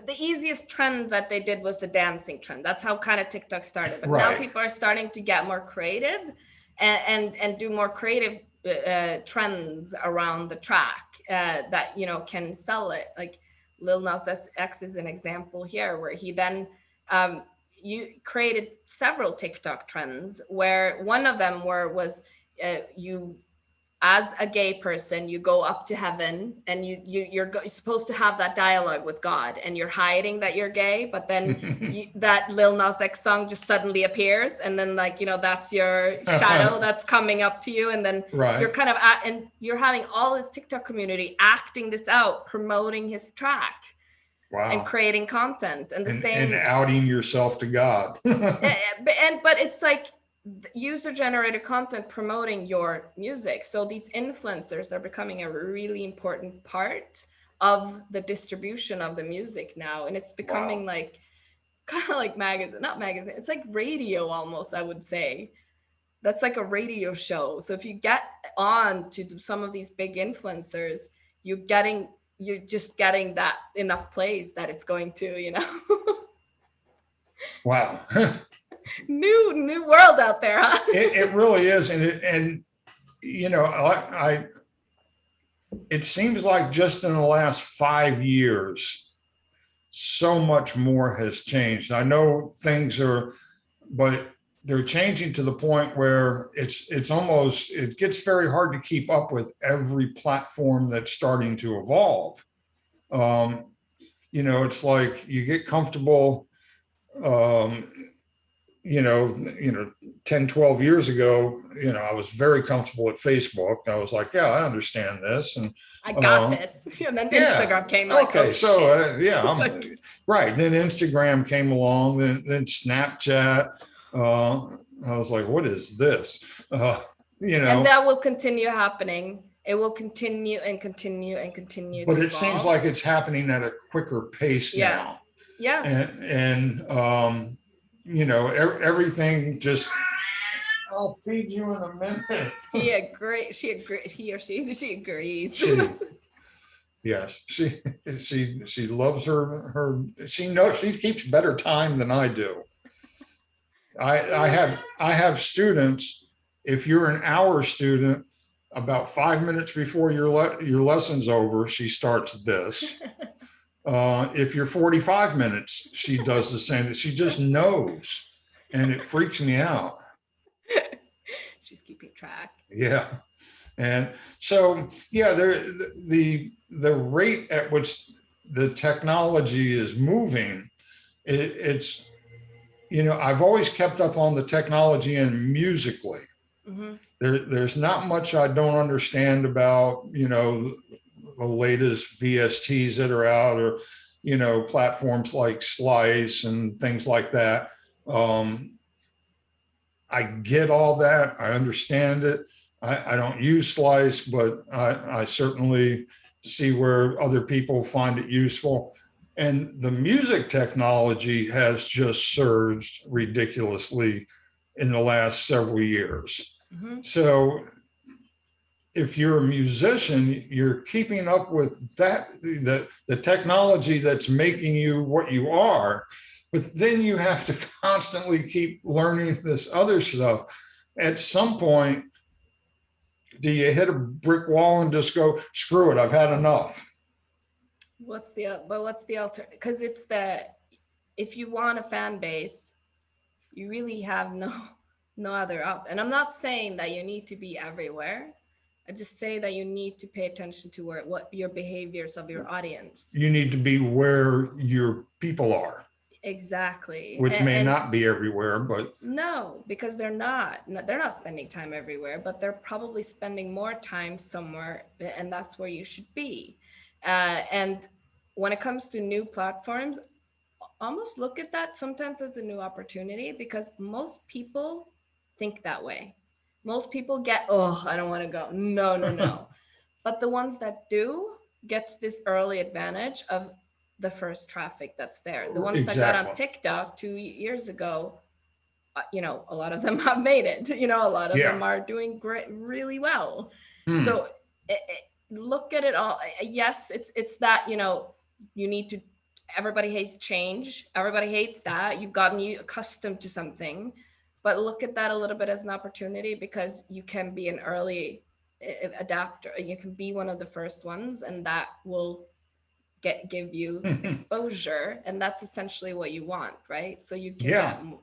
the easiest trend that they did was the dancing trend. That's how kind of TikTok started. But now right. people are starting to get more creative, and do more creative trends around the track, that can sell it. Like Lil Nas X is an example here, where he then, you created several TikTok trends, where one of them was, you, as a gay person, you go up to heaven, and you're supposed to have that dialogue with God, and you're hiding that you're gay, but then that Lil Nas X song just suddenly appears, and then, like, that's your shadow that's coming up to you, and then you're Right. kind of and you're having all this TikTok community acting this out, promoting his track and Wow. creating content, and the And same. outing yourself to God. But it's like user generated content promoting your music, so these influencers are becoming a really important part of the distribution of the music now, and it's Wow. becoming like kind of like magazine, not magazine, it's like radio almost, I would say. That's like a radio show. So if you get on to some of these big influencers, you're just getting that enough plays that it's going to, Wow. new world out there, huh? It really is. And it seems like just in the last 5 years, so much more has changed. I know things are, but they're changing to the point where it gets very hard to keep up with every platform that's starting to evolve. Um, it's like you get comfortable, um, you know, you know, 10, 12 years ago, I was very comfortable at Facebook. I was like, yeah, I understand this. And I got uh, this. And then yeah, Instagram came, like, oh okay. So shit. yeah, Like, right. Then Instagram came along, then Snapchat. Uh, I was like, what is this? You and know, that will continue happening. It will continue and continue and continue but to it seems evolve. like it's happening at a quicker pace Yeah. now. Yeah. Everything just, I'll feed you in a minute. He agrees. She agrees. He or she agrees. She, yes, she loves her. She knows she keeps better time than I do. I have students. If you're an hour student, about 5 minutes before your lesson's over, she starts this. If you're 45 minutes, she does the same. She just knows, and it freaks me out. She's keeping track. Yeah. And so, yeah, the rate at which the technology is moving, it's I've always kept up on the technology and musically. Mm-hmm. There's not much I don't understand about the latest VSTs that are out, or platforms like Slice and things like that. I get all that. I understand it. I don't use Slice, but I certainly see where other people find it useful. And the music technology has just surged ridiculously in the last several years. Mhm. So if you're a musician, you're keeping up with that, the technology that's making you what you are, but then you have to constantly keep learning this other stuff. At some point, do you hit a brick wall and just go, screw it, I've had enough? What's the alter? Because it's the if you want a fan base, you really have no other up. And I'm not saying that you need to be everywhere. I just say that you need to pay attention to what your behaviors of your audience. You need to be where your people are, Exactly. which may And not be everywhere, but no, because they're not spending time everywhere, but they're probably spending more time somewhere, and that's where you should be. And when it comes to new platforms, almost look at that sometimes as a new opportunity, because most people think that way. Most people get, oh, I don't want to go. No, no, no. But the ones that do gets this early advantage of the first traffic that's there. The ones that got on exactly. TikTok 2 years ago, a lot of them have made it. A lot of Yeah. them are doing great, really well. Hmm. So look at it all. Yes, it's that you need to. Everybody hates change. Everybody hates that. You've gotten you accustomed to something, but look at that a little bit as an opportunity, because you can be an early adapter. You can be one of the first ones, and that will give you exposure, and that's essentially what you want, right? So you can Yeah. get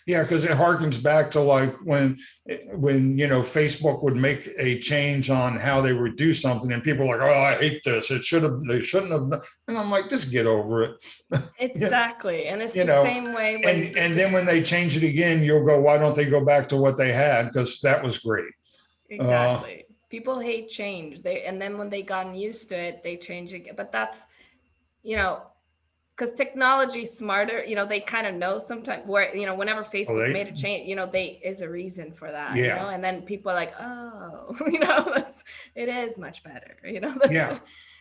Yeah, because it harkens back to like when Facebook would make a change on how they would do something, and people are like, "Oh, I hate this. They shouldn't have." And I'm like, just get over it. Yeah, exactly. And it's you the know. same way And then when they change it again, you'll go, "Why don't they go back to what they had? Because that was great." Uh, exactly, people hate change, and then when they gotten used to it, they change it. But that's you know because technology's smarter. They kind of know sometimes where whenever oh, Facebook they, made a change, they is a reason for that. yeah, And then people are like, oh, it is much better. That's yeah.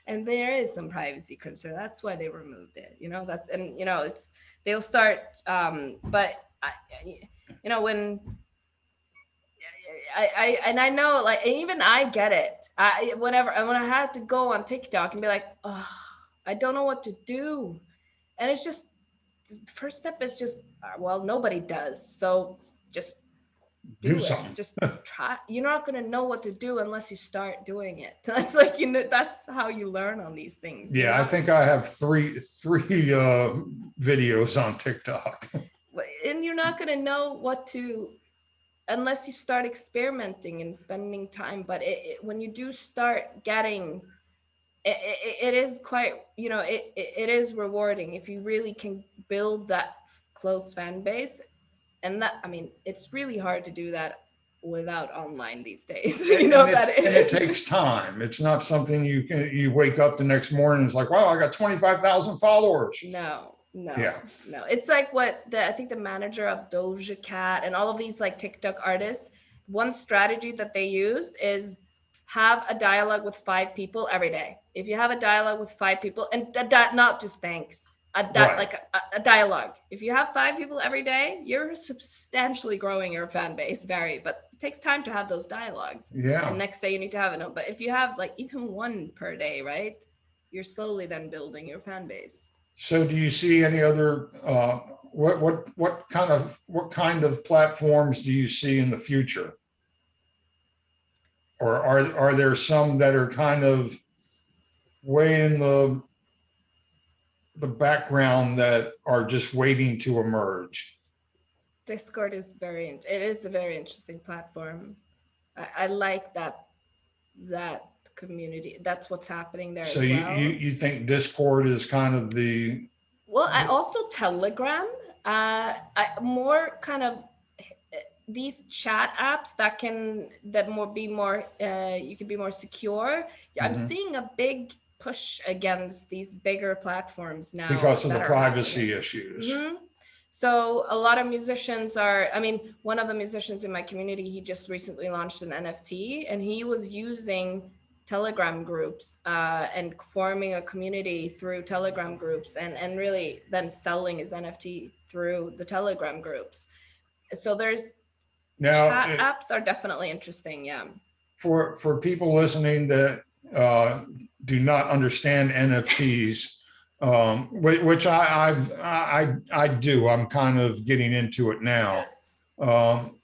and there is some privacy concern. That's why they removed it. That's and it's they'll start. But when I know, like, even I get it. When I had to go on TikTok and be like, oh, I don't know what to do, and it's just the first step is just well, nobody does, so just Do do it. something. Just try. You're not gonna know what to do unless you start doing it. That's like that's how you learn on these things. Yeah, I think I have three videos on TikTok. And you're not gonna know what to unless you start experimenting and spending time. But when you do start getting it is quite it is rewarding if you really can build that close fan base. And that, I mean, it's really hard to do that without online these days. And it takes time. It's not something you wake up the next morning and it's like, wow, I got 25,000 followers. No, no, Yeah. no. It's like what I think the manager of Doja Cat and all of these like TikTok artists, one strategy that they used is have a dialogue with 5 people every day. If you have a dialogue with 5 people, and that not just thanks, Right. like a dialogue. If you have 5 people every day, you're substantially growing your fan base. But it takes time to have those dialogues. Yeah. And next day you need to have it. But if you have like even one per day, right? You're slowly then building your fan base. So do you see any other what kind of platforms do you see in the future? Or are there some that are kind of way in the background that are just waiting to emerge? Discord is it is a very interesting platform. I like that community. That's what's happening there So as well. you think Discord is kind of Well, I also Telegram. More kind of these chat apps that be more you can be more secure. I'm Mhm. seeing a big push against these bigger platforms now Because of the that are happening. privacy issues. Mhm. So a lot of musicians are, I mean, one of the musicians in my community, he just recently launched an NFT, and he was using Telegram groups and forming a community through Telegram groups, and really then selling his NFT through the Telegram groups. So there's Now, chat apps are definitely interesting. Yeah. for people listening that uh, do not understand NFTs, which I do. I'm kind of getting into it now. Um,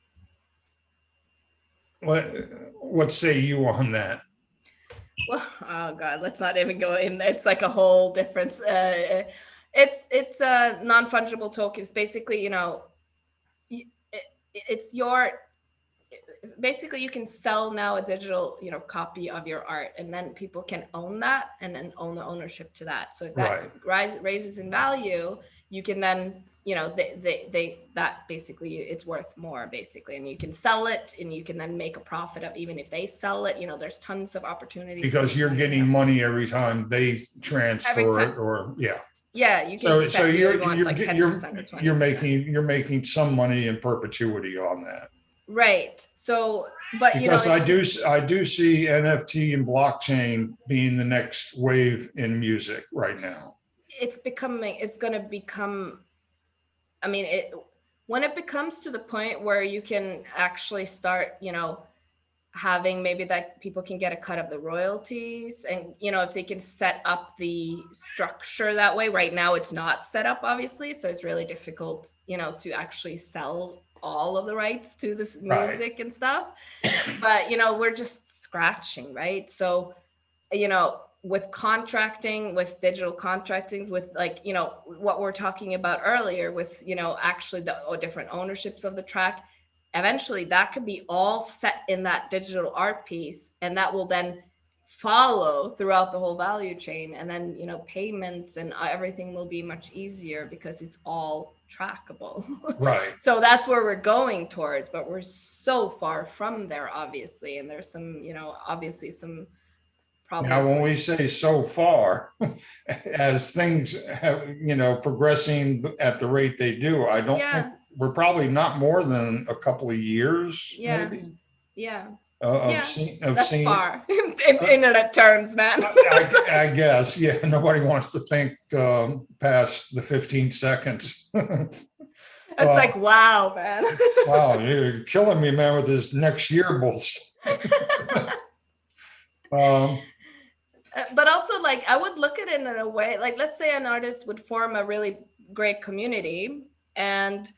what what say you on that? Well, oh God, let's not even go in. It's like a whole difference. It's a non-fungible token. It's basically, it's your, basically you can sell now a digital, copy of your art, and then people can own that and then own the ownership to that. So if that Right. raises in value, you can then, they that basically it's worth more basically, and you can sell it, and you can then make a profit of, even if they sell it, there's tons of opportunities to Because make you're money, getting money every time they every transfer time. it, or yeah. Yeah, you can So set you want like 10% or 20%. you're making some money in perpetuity on that. Right. So, but Because I do see NFT and blockchain being the next wave in music right now. it's going to become, I mean, when it becomes to the point where you can actually start, having maybe that people can get a cut of the royalties, and if they can set up the structure that way. Right now it's not set up, obviously, so it's really difficult, to actually sell all of the rights to this Right. music and stuff. But we're just scratching, right? So with contracting, with digital contracting, with like, what we're talking about earlier, with actually the different ownerships of the track, eventually that could be all set in that digital art piece, and that will then follow throughout the whole value chain, and then payments and everything will be much easier because it's all trackable. Right. So that's where we're going towards, but we're so far from there, obviously, and there's some, obviously some Now, problems when with. we say so far, as things have, progressing at the rate they do, I don't think Yeah, we're probably not more than a couple of years, yeah, maybe, yeah, of yeah. That's seeing. far in internet terms, man. I guess, yeah. Nobody wants to think past the 15 seconds. It's like, wow, man. Wow, you're killing me, man, with this next year bullshit. um, But also, like, I would look at it in a way, like, let's say an artist would form a really great community, and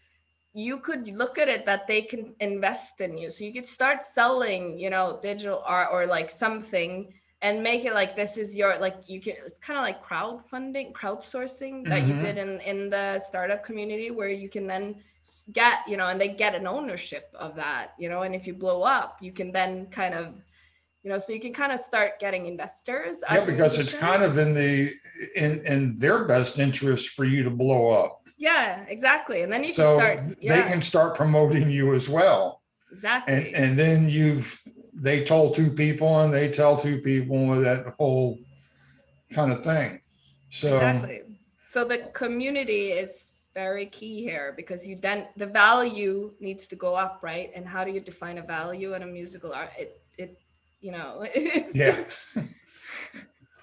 you could look at it that they can invest in you. So you could start selling, digital art or like something, and make it like, this is your, like, you can, it's kind of like crowdsourcing that you did mhm. in the startup community, where you can then get, and they get an ownership of that, and if you blow up, you can then kind of, so you can kind of start getting investors Yeah, as a because it's musician. kind of in their best interest for you to blow up. Yeah, exactly. And then you can So start, they yeah, can start promoting you as well. exactly. And then they told two people and they tell two people, that whole kind of thing. So Exactly. So the community is very key here, because you then, the value needs to go up, right? And how do you define a value in a musical art? It's, yeah, I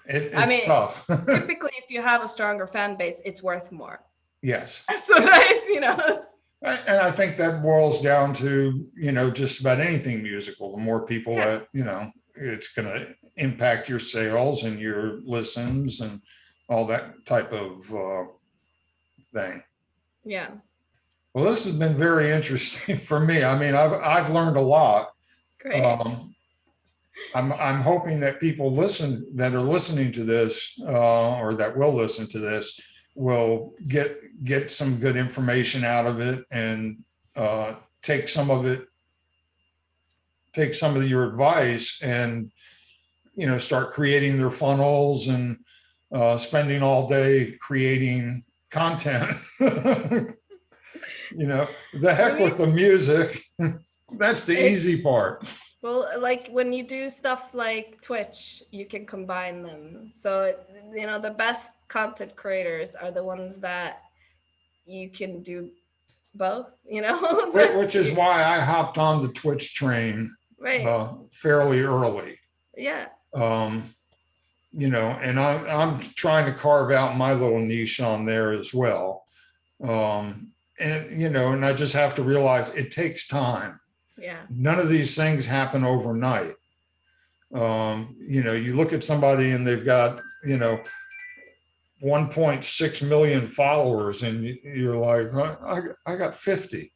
it's mean, tough. typically if you have a stronger fan base, it's worth more. Yes. So nice, And I think that boils down to, just about anything musical. The more people yeah, that, it's going to impact your sales and your listens and all that type of thing. yeah, Well, this has been very interesting for me. I mean, I've learned a lot. great. Um, I'm hoping that people that are listening to this, or that will listen to this, will get some good information out of it, and uh, take some of it, take some of your advice, and start creating their funnels, and spending all day creating content. The You heck need, with the music. That's the easy it's, part. well, like when you do stuff like Twitch, you can combine them. So, the best content creators are the ones that you can do both, Which is why I hopped on the Twitch train right. fairly early. Yeah. Um, and I'm trying to carve out my little niche on there as well. And I just have to realize it takes time. Yeah. None of these things happen overnight. You look at somebody and they've got, 1.6 million followers, and you're like, I got 50.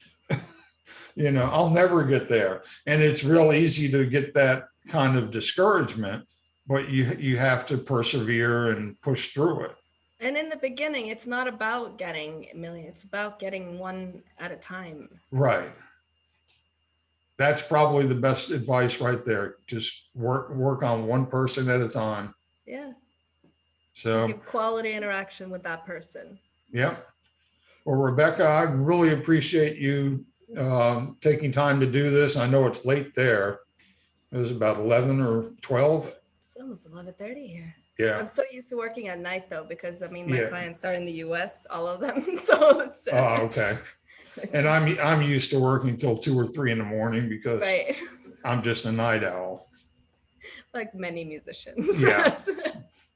I'll never get there. And it's real easy to get that kind of discouragement, but you have to persevere and push through it. And in the beginning, it's not about getting a million, it's about getting one at a time. Right. That's probably the best advice right there. Just work on one person at a time. Yeah. So give quality interaction with that person. Yeah. Well, Rebecca, I really appreciate you taking time to do this. I know it's late there. It was about 11 or 12. It's almost 11:30 here. Yeah. I'm so used to working at night though, because my Yeah. clients are in the US, all of them. So it's okay. And I'm used to working till 2 or 3 in the morning because right. I'm just a night owl. Like many musicians. Yeah.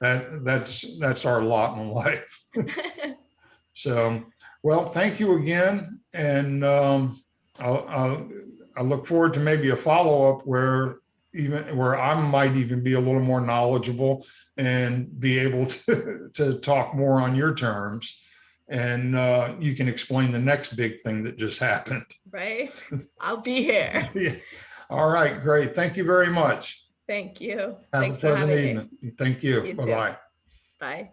That's our lot in life. So, well, thank you again. And I look forward to maybe a follow-up where I might even be a little more knowledgeable and be able to talk more on your terms. And you can explain the next big thing that just happened. Right. I'll be here. Yeah. All right, great. Thank you very much. Thank you. Have Thanks a pleasant for having evening. me. Thank you. You Bye-bye. Bye.